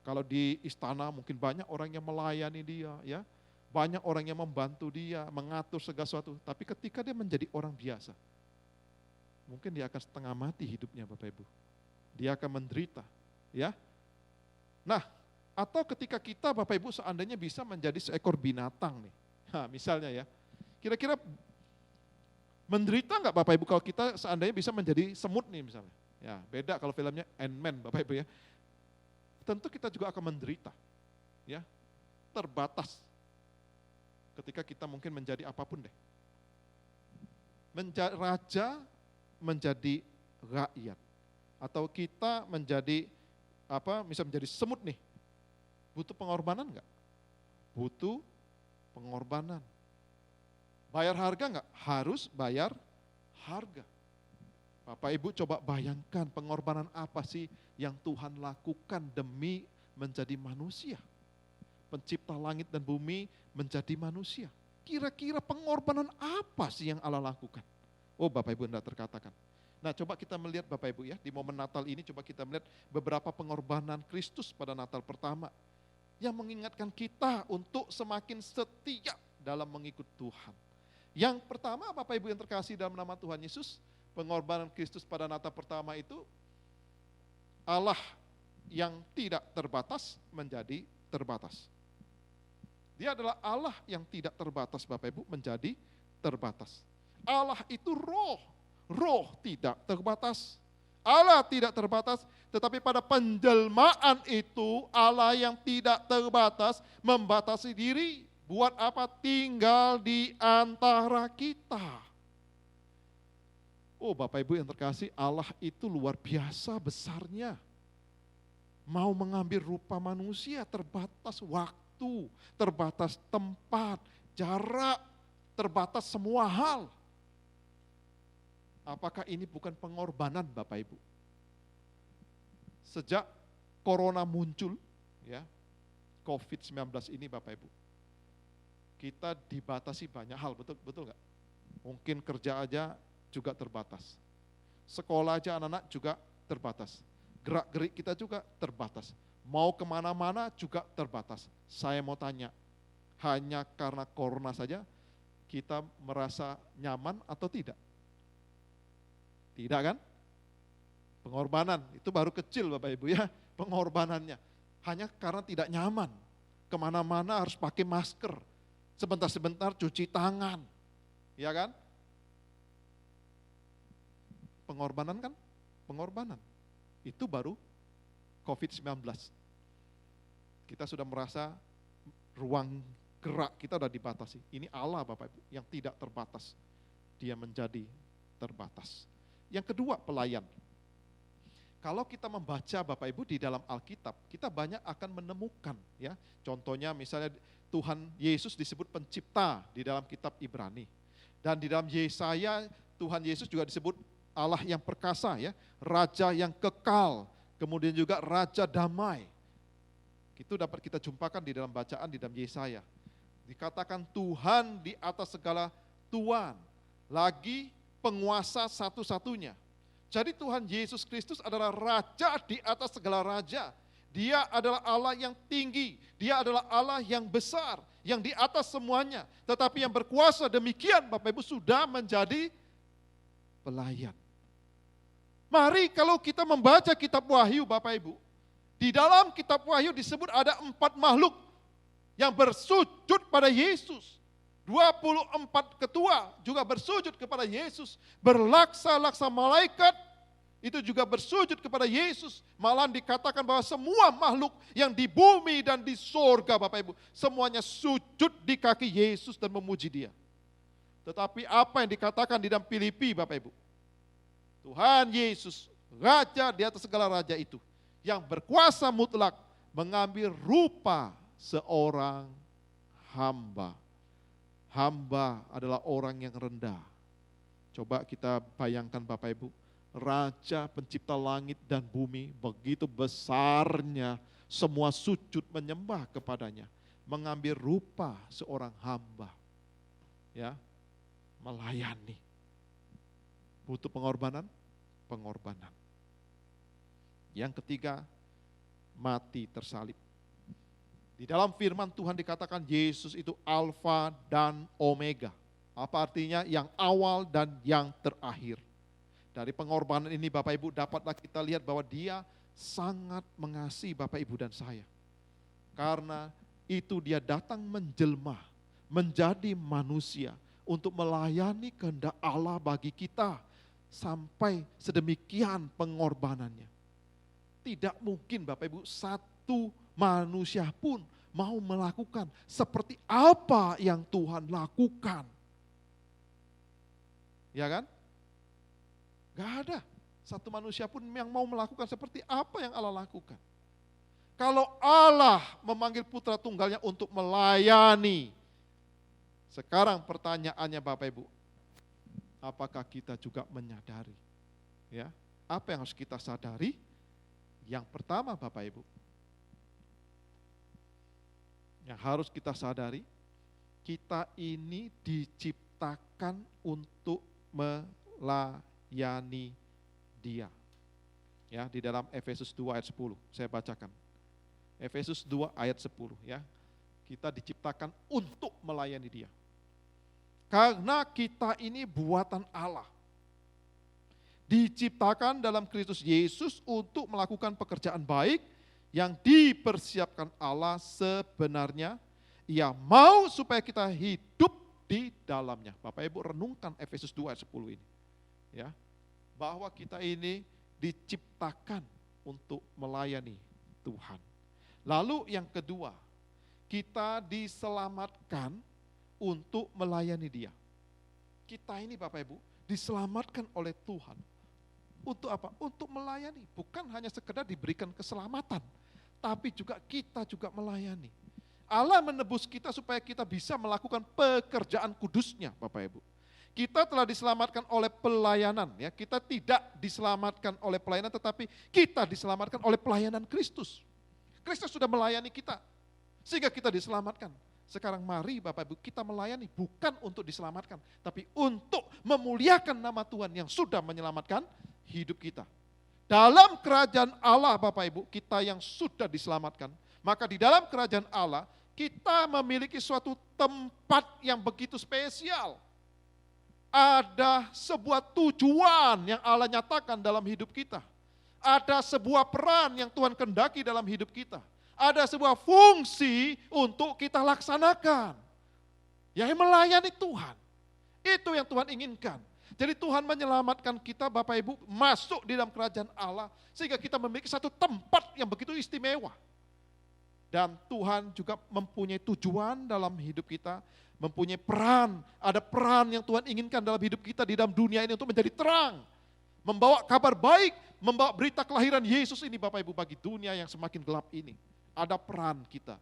Kalau di istana mungkin banyak orang yang melayani dia, ya, banyak orang yang membantu dia, mengatur segala sesuatu. Tapi ketika dia menjadi orang biasa, mungkin dia akan setengah mati hidupnya Bapak Ibu. Dia akan menderita, ya. Nah, atau ketika kita Bapak Ibu seandainya bisa menjadi seekor binatang nih, nah, misalnya ya, kira-kira menderita nggak Bapak Ibu kalau kita seandainya bisa menjadi semut nih misalnya? Ya, beda kalau filmnya Ant-Man Bapak Ibu ya. Tentu kita juga akan menderita. Ya. Terbatas. Ketika kita mungkin menjadi apapun deh. Raja menjadi rakyat. Atau kita menjadi bisa menjadi semut nih. Butuh pengorbanan enggak? Butuh pengorbanan. Bayar harga enggak? Harus bayar harga. Bapak Ibu coba bayangkan pengorbanan apa sih yang Tuhan lakukan demi menjadi manusia. Pencipta langit dan bumi menjadi manusia. Kira-kira pengorbanan apa sih yang Allah lakukan? Oh Bapak Ibu tidak terkatakan. Nah coba kita melihat Bapak Ibu ya, di momen Natal ini coba kita melihat beberapa pengorbanan Kristus pada Natal pertama. Yang mengingatkan kita untuk semakin setia dalam mengikut Tuhan. Yang pertama Bapak Ibu yang terkasih dalam nama Tuhan Yesus, pengorbanan Kristus pada Natal pertama itu, Allah yang tidak terbatas menjadi terbatas. Dia adalah Allah yang tidak terbatas Bapak Ibu menjadi terbatas. Allah itu roh, roh tidak terbatas. Allah tidak terbatas, tetapi pada penjelmaan itu Allah yang tidak terbatas membatasi diri. Buat apa? Tinggal di antara kita. Oh Bapak Ibu yang terkasih, Allah itu luar biasa besarnya. Mau mengambil rupa manusia, terbatas waktu, terbatas tempat, jarak, terbatas semua hal. Apakah ini bukan pengorbanan Bapak Ibu? Sejak corona muncul, ya, COVID-19 ini Bapak Ibu, kita dibatasi banyak hal, betul nggak? Mungkin kerja aja juga terbatas. Sekolah aja anak-anak juga terbatas. Gerak-gerik kita juga terbatas. Mau kemana-mana juga terbatas. Saya mau tanya, hanya karena corona saja kita merasa nyaman atau tidak? Tidak kan? Pengorbanan, itu baru kecil Bapak Ibu ya, pengorbanannya. Hanya karena tidak nyaman. Kemana-mana harus pakai masker. Sebentar-sebentar cuci tangan. Ya kan? Pengorbanan kan? Pengorbanan. Itu baru COVID-19. Kita sudah merasa ruang gerak kita sudah dibatasi. Ini Allah Bapak Ibu yang tidak terbatas. Dia menjadi terbatas. Yang kedua, pelayan. Kalau kita membaca Bapak Ibu di dalam Alkitab, kita banyak akan menemukan ya. Contohnya misalnya Tuhan Yesus disebut pencipta di dalam kitab Ibrani. Dan di dalam Yesaya Tuhan Yesus juga disebut Allah yang perkasa ya, raja yang kekal, kemudian juga raja damai. Itu dapat kita jumpakan di dalam bacaan di dalam Yesaya. Dikatakan Tuhan di atas segala tuan, lagi penguasa satu-satunya. Jadi Tuhan Yesus Kristus adalah raja di atas segala raja. Dia adalah Allah yang tinggi, dia adalah Allah yang besar, yang di atas semuanya. Tetapi yang berkuasa demikian Bapak Ibu sudah menjadi pelayan. Mari kalau kita membaca kitab Wahyu Bapak Ibu, di dalam kitab Wahyu disebut ada 4 makhluk yang bersujud pada Yesus. 24 ketua juga bersujud kepada Yesus. Berlaksa-laksa malaikat itu juga bersujud kepada Yesus. Malah dikatakan bahwa semua makhluk yang di bumi dan di sorga Bapak Ibu, semuanya sujud di kaki Yesus dan memuji dia. Tetapi apa yang dikatakan di dalam Filipi Bapak Ibu? Tuhan Yesus, Raja di atas segala raja itu, yang berkuasa mutlak mengambil rupa seorang hamba. Hamba adalah orang yang rendah. Coba kita bayangkan Bapak Ibu, Raja pencipta langit dan bumi begitu besarnya, semua sujud menyembah kepadanya, mengambil rupa seorang hamba. Ya, melayani. Butuh pengorbanan? Pengorbanan. Yang ketiga, mati tersalib. Di dalam firman Tuhan dikatakan Yesus itu Alfa dan Omega. Apa artinya? Yang awal dan yang terakhir. Dari pengorbanan ini Bapak Ibu dapatlah kita lihat bahwa dia sangat mengasihi Bapak Ibu dan saya. Karena itu dia datang menjelma, menjadi manusia untuk melayani kehendak Allah bagi kita. Sampai sedemikian pengorbanannya. Tidak mungkin Bapak Ibu satu manusia pun mau melakukan seperti apa yang Tuhan lakukan. Ya kan? Gak ada satu manusia pun yang mau melakukan seperti apa yang Allah lakukan. Kalau Allah memanggil putra tunggalnya untuk melayani, sekarang pertanyaannya Bapak Ibu, apakah kita juga menyadari? Ya, apa yang harus kita sadari? Yang pertama Bapak Ibu, yang harus kita sadari, kita ini diciptakan untuk melayani Dia. Ya, di dalam Efesus 2 ayat 10, saya bacakan. Efesus 2 ayat 10 ya. Kita diciptakan untuk melayani Dia. Karena kita ini buatan Allah. Diciptakan dalam Kristus Yesus untuk melakukan pekerjaan baik yang dipersiapkan Allah sebenarnya. Ia mau supaya kita hidup di dalamnya. Bapak Ibu renungkan Efesus 2 ayat 10 ini. Ya, bahwa kita ini diciptakan untuk melayani Tuhan. Lalu yang kedua, kita diselamatkan untuk melayani Dia. Kita ini Bapak Ibu diselamatkan oleh Tuhan. Untuk apa? Untuk melayani. Bukan hanya sekedar diberikan keselamatan, tapi juga kita juga melayani. Allah menebus kita supaya kita bisa melakukan pekerjaan kudusnya Bapak Ibu. Kita telah diselamatkan oleh pelayanan, ya. Kita tidak diselamatkan oleh pelayanan, tetapi kita diselamatkan oleh pelayanan Kristus. Kristus sudah melayani kita, sehingga kita diselamatkan. Sekarang mari Bapak Ibu kita melayani, bukan untuk diselamatkan, tapi untuk memuliakan nama Tuhan yang sudah menyelamatkan hidup kita. Dalam kerajaan Allah Bapak Ibu, kita yang sudah diselamatkan, maka di dalam kerajaan Allah, kita memiliki suatu tempat yang begitu spesial. Ada sebuah tujuan yang Allah nyatakan dalam hidup kita. Ada sebuah peran yang Tuhan kehendaki dalam hidup kita. Ada sebuah fungsi untuk kita laksanakan. Yaitu melayani Tuhan. Itu yang Tuhan inginkan. Jadi Tuhan menyelamatkan kita Bapak Ibu masuk di dalam kerajaan Allah. Sehingga kita memiliki satu tempat yang begitu istimewa. Dan Tuhan juga mempunyai tujuan dalam hidup kita. Mempunyai peran, ada peran yang Tuhan inginkan dalam hidup kita di dalam dunia ini untuk menjadi terang. Membawa kabar baik, membawa berita kelahiran Yesus ini Bapak Ibu bagi dunia yang semakin gelap ini. Ada peran kita,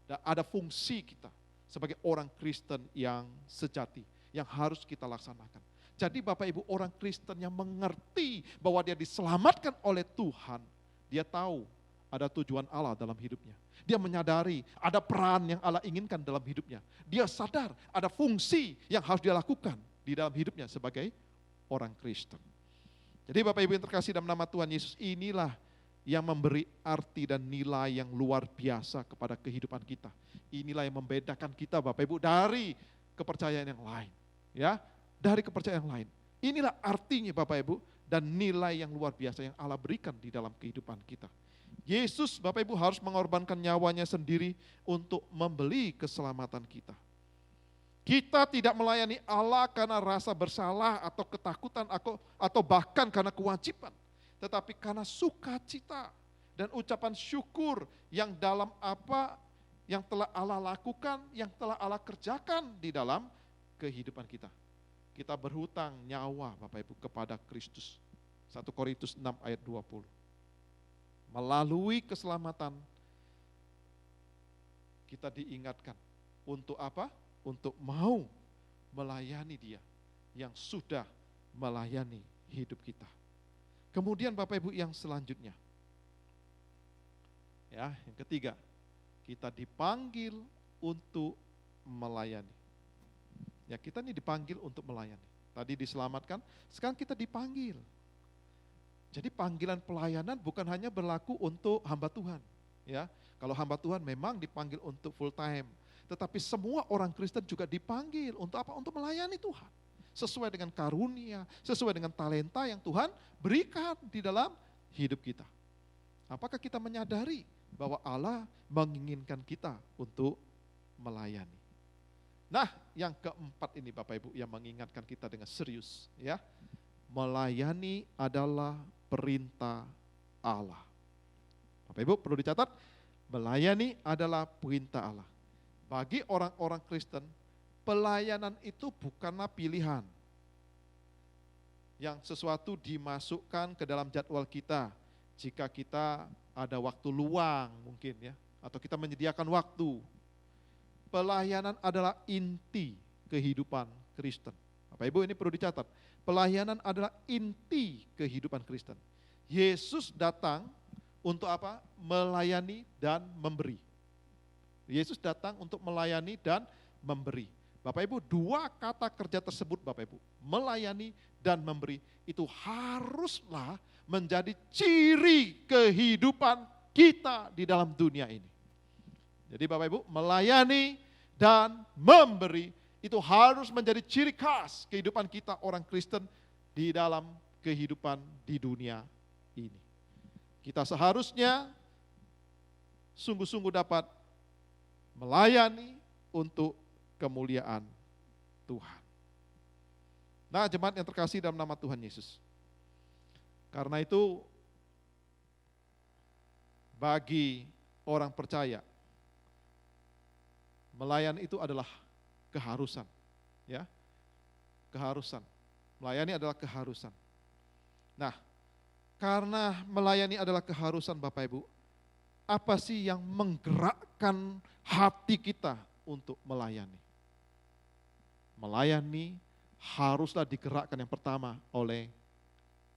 dan ada fungsi kita sebagai orang Kristen yang sejati, yang harus kita laksanakan. Jadi Bapak Ibu orang Kristen yang mengerti bahwa dia diselamatkan oleh Tuhan, dia tahu ada tujuan Allah dalam hidupnya. Dia menyadari ada peran yang Allah inginkan dalam hidupnya. Dia sadar ada fungsi yang harus dia lakukan di dalam hidupnya sebagai orang Kristen. Jadi Bapak Ibu yang terkasih dalam nama Tuhan Yesus, inilah yang memberi arti dan nilai yang luar biasa kepada kehidupan kita. Inilah yang membedakan kita Bapak Ibu dari kepercayaan yang lain. Ya, dari kepercayaan yang lain. Inilah artinya Bapak Ibu dan nilai yang luar biasa yang Allah berikan di dalam kehidupan kita. Yesus Bapak Ibu harus mengorbankan nyawanya sendiri untuk membeli keselamatan kita. Kita tidak melayani Allah karena rasa bersalah atau ketakutan atau bahkan karena kewajiban. Tetapi karena sukacita dan ucapan syukur yang dalam apa yang telah Allah lakukan, yang telah Allah kerjakan di dalam kehidupan kita. Kita berhutang nyawa Bapak Ibu kepada Kristus. 1 Korintus 6 ayat 20. Melalui keselamatan kita diingatkan untuk apa? Untuk mau melayani Dia yang sudah melayani hidup kita. Kemudian Bapak Ibu yang selanjutnya, Ya, yang ketiga, kita dipanggil untuk melayani. Ya, kita ini dipanggil untuk melayani. Tadi diselamatkan, sekarang kita dipanggil. Jadi panggilan pelayanan bukan hanya berlaku untuk hamba Tuhan. Ya, kalau hamba Tuhan memang dipanggil untuk full time. Tetapi semua orang Kristen juga dipanggil untuk apa? Untuk melayani Tuhan. Sesuai dengan karunia, sesuai dengan talenta yang Tuhan berikan di dalam hidup kita. Apakah kita menyadari bahwa Allah menginginkan kita untuk melayani? Nah, yang keempat ini Bapak Ibu yang mengingatkan kita dengan serius, ya. Melayani adalah perintah Allah. Bapak Ibu perlu dicatat, melayani adalah perintah Allah. Bagi orang-orang Kristen, pelayanan itu bukanlah pilihan. Yang sesuatu dimasukkan ke dalam jadwal kita jika kita ada waktu luang mungkin ya, atau kita menyediakan waktu. Pelayanan adalah inti kehidupan Kristen. Bapak Ibu ini perlu dicatat. Pelayanan adalah inti kehidupan Kristen. Yesus datang untuk apa? Melayani dan memberi. Yesus datang untuk melayani dan memberi. Bapak Ibu, dua kata kerja tersebut Bapak Ibu, melayani dan memberi, itu haruslah menjadi ciri kehidupan kita di dalam dunia ini. Jadi Bapak Ibu, melayani dan memberi itu harus menjadi ciri khas kehidupan kita orang Kristen di dalam kehidupan di dunia ini. Kita seharusnya sungguh-sungguh dapat melayani untuk kemuliaan Tuhan. Nah, jemaat yang terkasih dalam nama Tuhan Yesus. Karena itu bagi orang percaya, melayani itu adalah keharusan, ya, keharusan. Melayani adalah keharusan. Nah, karena melayani adalah keharusan Bapak Ibu, apa sih yang menggerakkan hati kita untuk melayani? Melayani haruslah digerakkan yang pertama oleh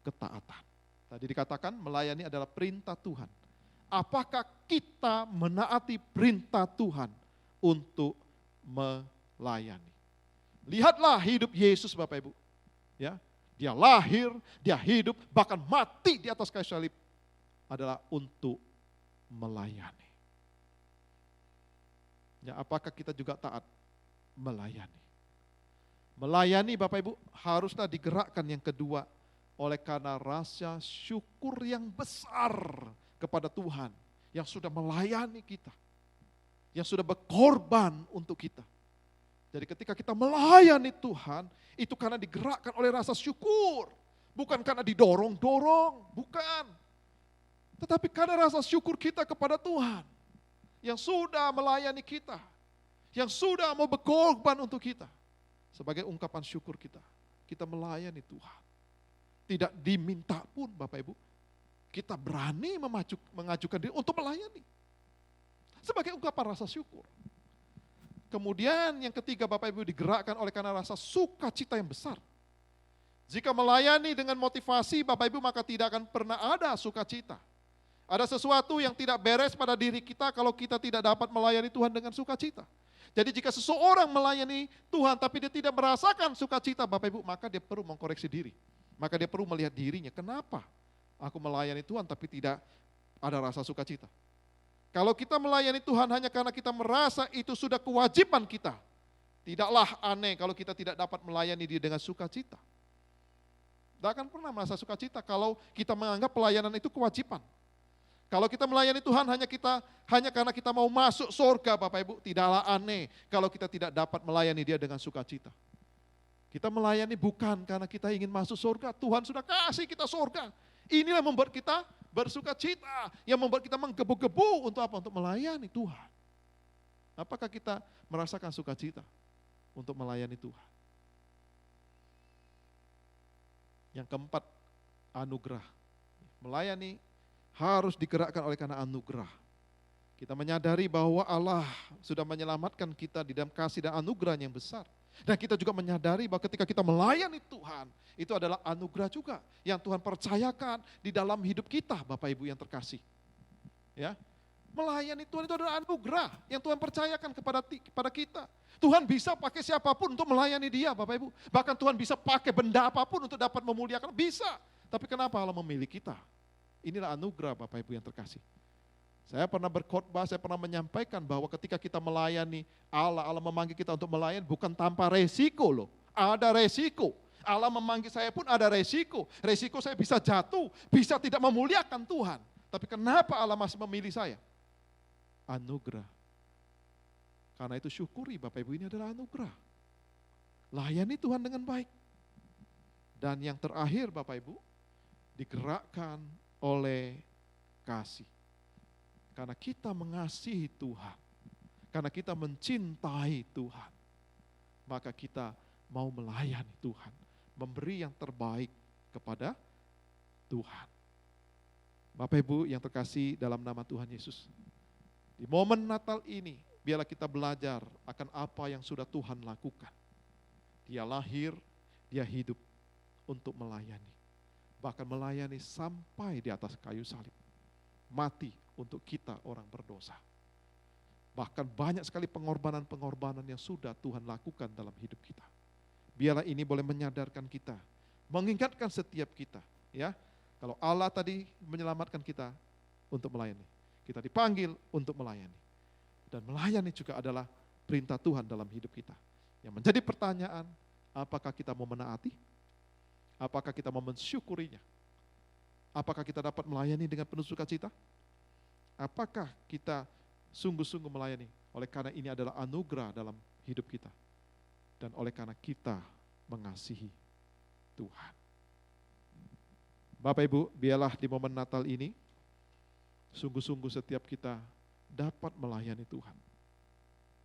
ketaatan. Tadi dikatakan melayani adalah perintah Tuhan. Apakah kita menaati perintah Tuhan untuk melayani? Lihatlah hidup Yesus Bapak Ibu. Ya, dia lahir, dia hidup, bahkan mati di atas kayu salib adalah untuk melayani. Ya, apakah kita juga taat melayani? Melayani Bapak Ibu haruslah digerakkan yang kedua oleh karena rasa syukur yang besar kepada Tuhan yang sudah melayani kita, yang sudah berkorban untuk kita. Jadi ketika kita melayani Tuhan, itu karena digerakkan oleh rasa syukur. Bukan karena didorong-dorong, bukan. Tetapi karena rasa syukur kita kepada Tuhan, yang sudah melayani kita, yang sudah mau berkorban untuk kita. Sebagai ungkapan syukur kita melayani Tuhan. Tidak diminta pun Bapak Ibu, kita berani mengajukan diri untuk melayani. Sebagai ungkapan rasa syukur. Kemudian yang ketiga Bapak Ibu digerakkan oleh karena rasa sukacita yang besar. Jika melayani dengan motivasi Bapak Ibu maka tidak akan pernah ada sukacita. Ada sesuatu yang tidak beres pada diri kita kalau kita tidak dapat melayani Tuhan dengan sukacita. Jadi jika seseorang melayani Tuhan tapi dia tidak merasakan sukacita Bapak Ibu, maka dia perlu mengkoreksi diri. Maka dia perlu melihat dirinya, kenapa aku melayani Tuhan tapi tidak ada rasa sukacita. Kalau kita melayani Tuhan hanya karena kita merasa itu sudah kewajiban kita, tidaklah aneh kalau kita tidak dapat melayani Dia dengan sukacita. Tidak akan pernah merasa sukacita kalau kita menganggap pelayanan itu kewajiban. Kalau kita melayani Tuhan hanya karena kita mau masuk surga Bapak Ibu, tidaklah aneh kalau kita tidak dapat melayani Dia dengan sukacita. Kita melayani bukan karena kita ingin masuk surga, Tuhan sudah kasih kita surga. Inilah yang membuat kita bersuka cita, yang membuat kita menggebu-gebu untuk apa? Untuk melayani Tuhan. Apakah kita merasakan sukacita untuk melayani Tuhan? Yang keempat, anugerah. Melayani harus digerakkan oleh karena anugerah. Kita menyadari bahwa Allah sudah menyelamatkan kita di dalam kasih dan anugerah yang besar. Dan kita juga menyadari bahwa ketika kita melayani Tuhan, itu adalah anugerah juga yang Tuhan percayakan di dalam hidup kita, Bapak Ibu yang terkasih. Ya, Melayani Tuhan itu adalah anugerah yang Tuhan percayakan kepada kita. Tuhan bisa pakai siapapun untuk melayani dia, Bapak Ibu. Bahkan Tuhan bisa pakai benda apapun untuk dapat memuliakan, bisa. Tapi kenapa Allah memilih kita? Inilah anugerah Bapak Ibu yang terkasih. Saya pernah berkhotbah, saya pernah menyampaikan bahwa ketika kita melayani Allah, Allah memanggil kita untuk melayani bukan tanpa resiko loh. Ada resiko. Allah memanggil saya pun ada resiko. Resiko saya bisa jatuh, bisa tidak memuliakan Tuhan. Tapi kenapa Allah masih memilih saya? Anugerah. Karena itu syukuri Bapak Ibu, ini adalah anugerah. Layani Tuhan dengan baik. Dan yang terakhir Bapak Ibu, digerakkan oleh kasih. Karena kita mengasihi Tuhan. Karena kita mencintai Tuhan. Maka kita mau melayani Tuhan. Memberi yang terbaik kepada Tuhan. Bapak Ibu yang terkasih dalam nama Tuhan Yesus. Di momen Natal ini, biarlah kita belajar akan apa yang sudah Tuhan lakukan. Dia lahir, dia hidup untuk melayani. Bahkan melayani sampai di atas kayu salib. Mati untuk kita orang berdosa. Bahkan banyak sekali pengorbanan-pengorbanan yang sudah Tuhan lakukan dalam hidup kita. Biarlah ini boleh menyadarkan kita, mengingatkan setiap kita. Ya, kalau Allah tadi menyelamatkan kita untuk melayani. Kita dipanggil untuk melayani. Dan melayani juga adalah perintah Tuhan dalam hidup kita. Yang menjadi pertanyaan, apakah kita mau menaati? Apakah kita mau mensyukurinya? Apakah kita dapat melayani dengan penuh sukacita? Apakah kita sungguh-sungguh melayani? Oleh karena ini adalah anugerah dalam hidup kita. Dan oleh karena kita mengasihi Tuhan. Bapak Ibu, biarlah di momen Natal ini, sungguh-sungguh setiap kita dapat melayani Tuhan.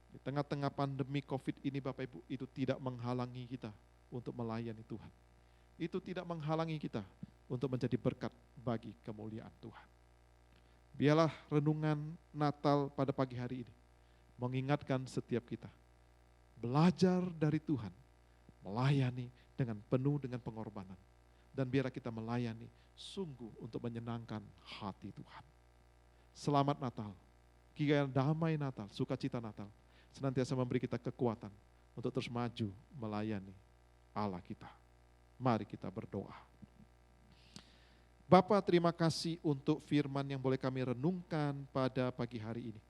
Di tengah-tengah pandemi COVID ini Bapak Ibu, itu tidak menghalangi kita untuk melayani Tuhan. Itu tidak menghalangi kita untuk menjadi berkat bagi kemuliaan Tuhan. Biarlah renungan Natal pada pagi hari ini mengingatkan setiap kita. Belajar dari Tuhan, melayani dengan penuh dengan pengorbanan. Dan biarlah kita melayani sungguh untuk menyenangkan hati Tuhan. Selamat Natal, kiranya damai Natal, sukacita Natal, senantiasa memberi kita kekuatan untuk terus maju melayani Allah kita. Mari kita berdoa. Bapa, terima kasih untuk firman yang boleh kami renungkan pada pagi hari ini.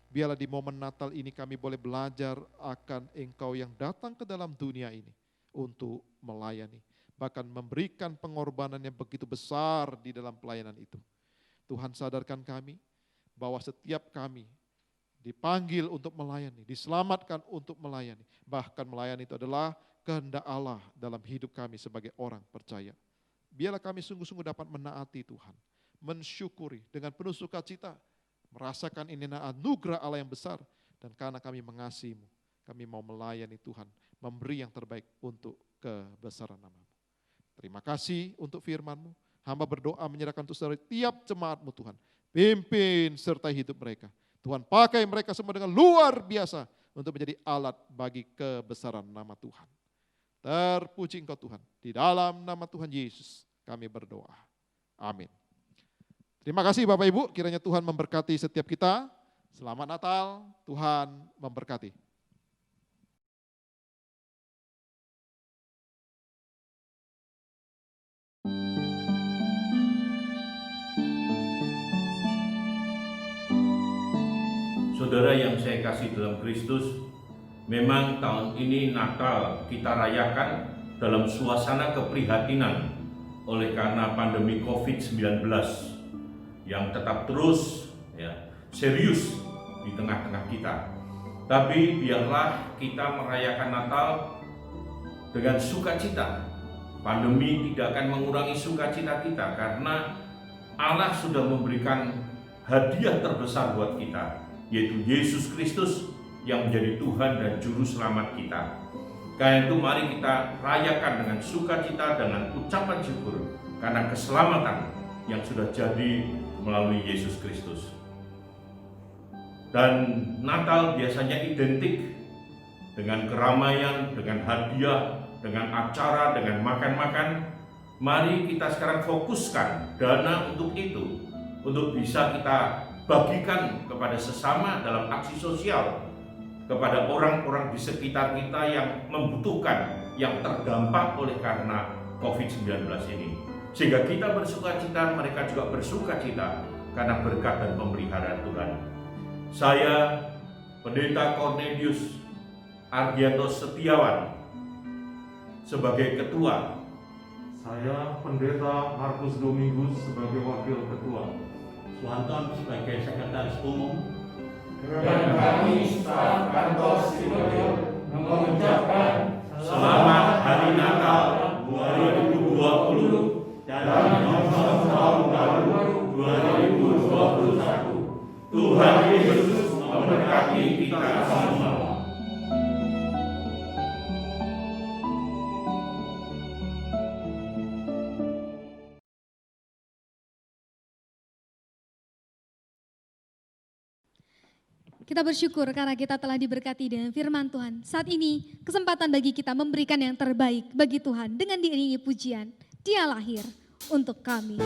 Biarlah di momen Natal ini kami boleh belajar akan Engkau yang datang ke dalam dunia ini untuk melayani. Bahkan memberikan pengorbanan yang begitu besar di dalam pelayanan itu. Tuhan sadarkan kami bahwa setiap kami dipanggil untuk melayani, diselamatkan untuk melayani. Bahkan melayani itu adalah kehendak Allah dalam hidup kami sebagai orang percaya. Biarlah kami sungguh-sungguh dapat menaati Tuhan, mensyukuri dengan penuh sukacita, merasakan ini anugerah Allah yang besar, dan karena kami mengasihi-Mu, kami mau melayani Tuhan, memberi yang terbaik untuk kebesaran nama-Mu. Terima kasih untuk firman-Mu. Hamba berdoa menyerahkan untuk setiap jemaat-Mu Tuhan. Pimpin serta hidup mereka. Tuhan pakai mereka semua dengan luar biasa untuk menjadi alat bagi kebesaran nama Tuhan. Terpuji Engkau Tuhan. Di dalam nama Tuhan Yesus kami berdoa. Amin. Terima kasih Bapak Ibu. Kiranya Tuhan memberkati setiap kita. Selamat Natal. Tuhan memberkati. Saudara yang saya kasih dalam Kristus, memang tahun ini Natal kita rayakan dalam suasana keprihatinan oleh karena pandemi COVID-19 yang tetap terus serius di tengah-tengah kita. Tapi biarlah kita merayakan Natal dengan sukacita. Pandemi tidak akan mengurangi sukacita kita karena Allah sudah memberikan hadiah terbesar buat kita, yaitu Yesus Kristus yang menjadi Tuhan dan Juru Selamat kita. Karena itu mari kita rayakan dengan sukacita, dengan ucapan syukur karena keselamatan yang sudah jadi melalui Yesus Kristus. Dan Natal biasanya identik dengan keramaian, dengan hadiah, dengan acara, dengan makan-makan. Mari kita sekarang fokuskan dana untuk itu, untuk bisa kita bagikan kepada sesama dalam aksi sosial, kepada orang-orang di sekitar kita yang membutuhkan, yang terdampak oleh karena COVID-19 ini. Sehingga kita bersukacita, mereka juga bersukacita karena berkat dan pemeliharaan Tuhan. Saya, Pendeta Cornelius Ardianto Setiawan, sebagai ketua. Saya, Pendeta Markus Domingus, sebagai wakil ketua. Suanton sebagai sekretaris umum. Dan kami staf kantor Sinodo mengucapkan Selamat Hari Natal 2020 dan tahun baru 2021. Tuhan Yesus memberkati kita semua. Kita bersyukur karena kita telah diberkati dengan firman Tuhan. Saat ini kesempatan bagi kita memberikan yang terbaik bagi Tuhan dengan diiringi pujian. Dia lahir untuk kami.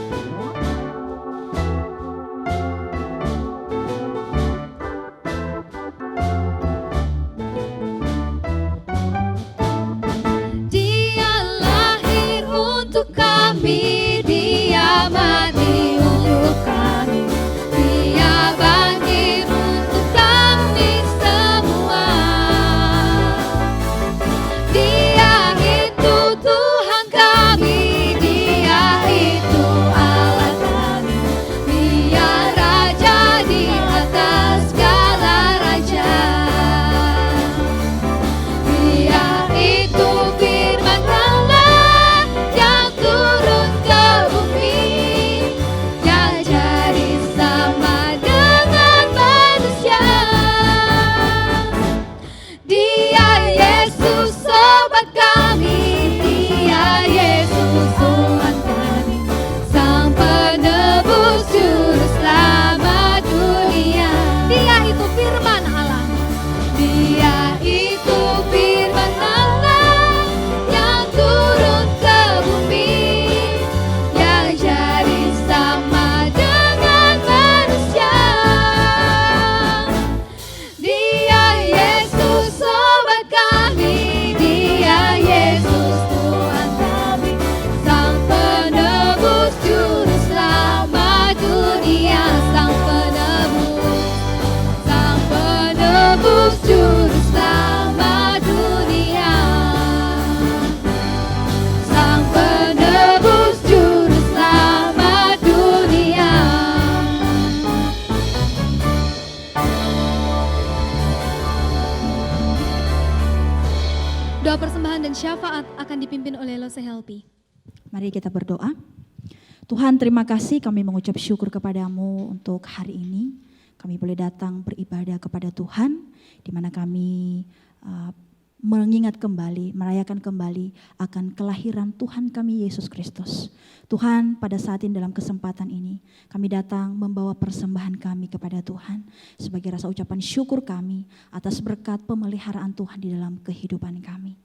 Dia lahir untuk kami, dia mati untuk kami, dia bangkit untuk kami semua. Dia itu Tuhan kami, dia itu Allah kami, dia Raja di atas segala raja. Dia itu firman Allah yang turun ke bumi, yang jadi sama dengan manusia. Dia Yesus sobat kami, dia Yesus Tuhan kami, Sang Penebus Juru Selamat dunia. Dia itu firman Allah, dia itu firman Allah yang turun ke bumi, yang jadi sama dengan manusia. Dia Yesus sobat kami, dia Yesus Tuhan kami, Sang Penebus Juru Selamat dunia. Sang Penebus Juru Selamat dunia. Sang Penebus Juru Selamat dunia. Doa persembahan dan syafaat akan dipimpin oleh Lose Helpi. Mari kita berdoa. Tuhan, terima kasih, kami mengucap syukur kepadamu untuk hari ini. Kami boleh datang beribadah kepada Tuhan, di mana kami mengingat kembali, merayakan kembali akan kelahiran Tuhan kami Yesus Kristus. Tuhan, pada saat ini dalam kesempatan ini, kami datang membawa persembahan kami kepada Tuhan sebagai rasa ucapan syukur kami atas berkat pemeliharaan Tuhan di dalam kehidupan kami.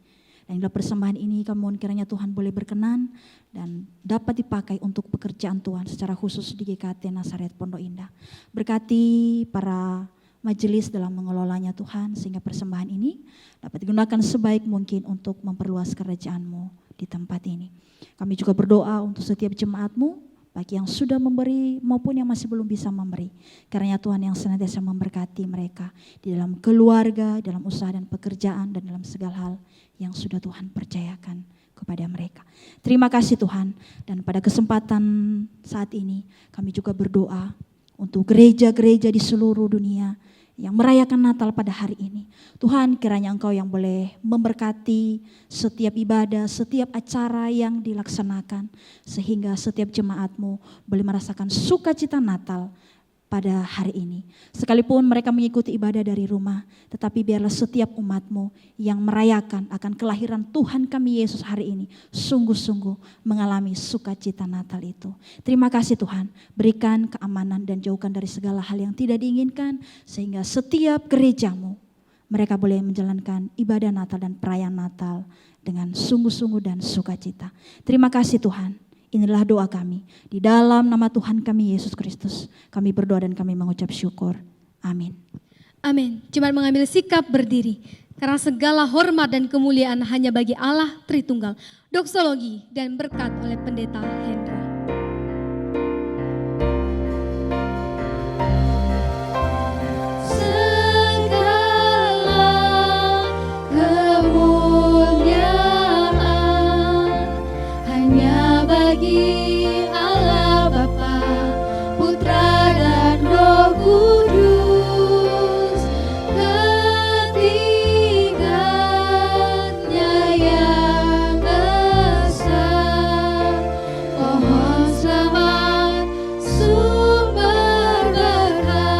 Dan dalam persembahan ini kami mohon kiranya Tuhan boleh berkenan dan dapat dipakai untuk pekerjaan Tuhan secara khusus di GKT Nazaret Pondok Indah. Berkati para majelis dalam mengelolanya Tuhan, sehingga persembahan ini dapat digunakan sebaik mungkin untuk memperluas kerajaan-Mu di tempat ini. Kami juga berdoa untuk setiap jemaat-Mu, baik yang sudah memberi maupun yang masih belum bisa memberi. Karena Tuhan yang senantiasa memberkati mereka di dalam keluarga, dalam usaha dan pekerjaan, dan dalam segala hal yang sudah Tuhan percayakan kepada mereka. Terima kasih Tuhan, dan pada kesempatan saat ini kami juga berdoa untuk gereja-gereja di seluruh dunia yang merayakan Natal pada hari ini. Tuhan, kiranya Engkau yang boleh memberkati setiap ibadah, setiap acara yang dilaksanakan, sehingga setiap jemaat-Mu boleh merasakan sukacita Natal pada hari ini. Sekalipun mereka mengikuti ibadah dari rumah, tetapi biarlah setiap umat-Mu yang merayakan akan kelahiran Tuhan kami Yesus hari ini sungguh-sungguh mengalami sukacita Natal itu. Terima kasih Tuhan, berikan keamanan dan jauhkan dari segala hal yang tidak diinginkan, sehingga setiap gereja-Mu mereka boleh menjalankan ibadah Natal dan perayaan Natal dengan sungguh-sungguh dan sukacita. Terima kasih Tuhan. Inilah doa kami. Di dalam nama Tuhan kami Yesus Kristus, kami berdoa dan kami mengucap syukur. Amin. Amin. Jemaat mengambil sikap berdiri. Karena segala hormat dan kemuliaan hanya bagi Allah Tritunggal. Doksologi dan berkat oleh Pendeta Hendra. Bagi Allah Bapa, Putra dan Roh Kudus, ketiganya yang esa. Pohon selamat sumber berkah.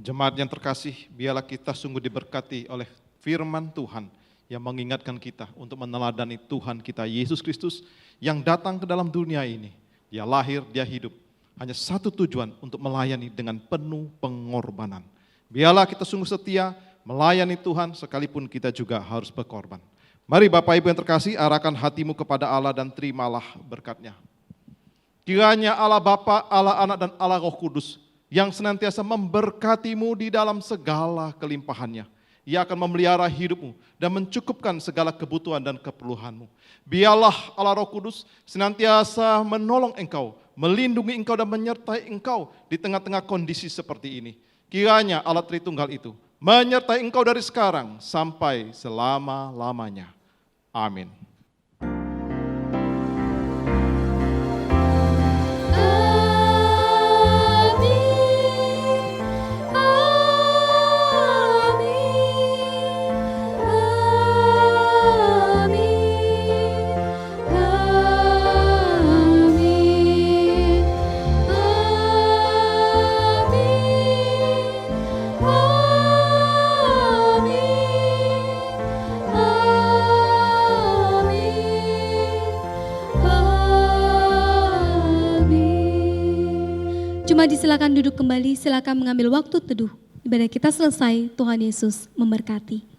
Jemaat yang terkasih, biarlah kita sungguh diberkati oleh firman Tuhan yang mengingatkan kita untuk meneladani Tuhan kita Yesus Kristus yang datang ke dalam dunia ini. Dia lahir, dia hidup. Hanya satu tujuan, untuk melayani dengan penuh pengorbanan. Biarlah kita sungguh setia melayani Tuhan sekalipun kita juga harus berkorban. Mari Bapak Ibu yang terkasih, arahkan hatimu kepada Allah dan terimalah berkat-Nya. Kiranya Allah Bapa, Allah Anak dan Allah Roh Kudus yang senantiasa memberkatimu di dalam segala kelimpahannya. Ia akan memelihara hidupmu dan mencukupkan segala kebutuhan dan keperluanmu. Biarlah Allah Roh Kudus senantiasa menolong engkau, melindungi engkau dan menyertai engkau di tengah-tengah kondisi seperti ini. Kiranya Allah Tritunggal itu menyertai engkau dari sekarang sampai selama-lamanya. Amin. Jemaat silakan duduk kembali, silakan mengambil waktu teduh. Ibadah kita selesai, Tuhan Yesus memberkati.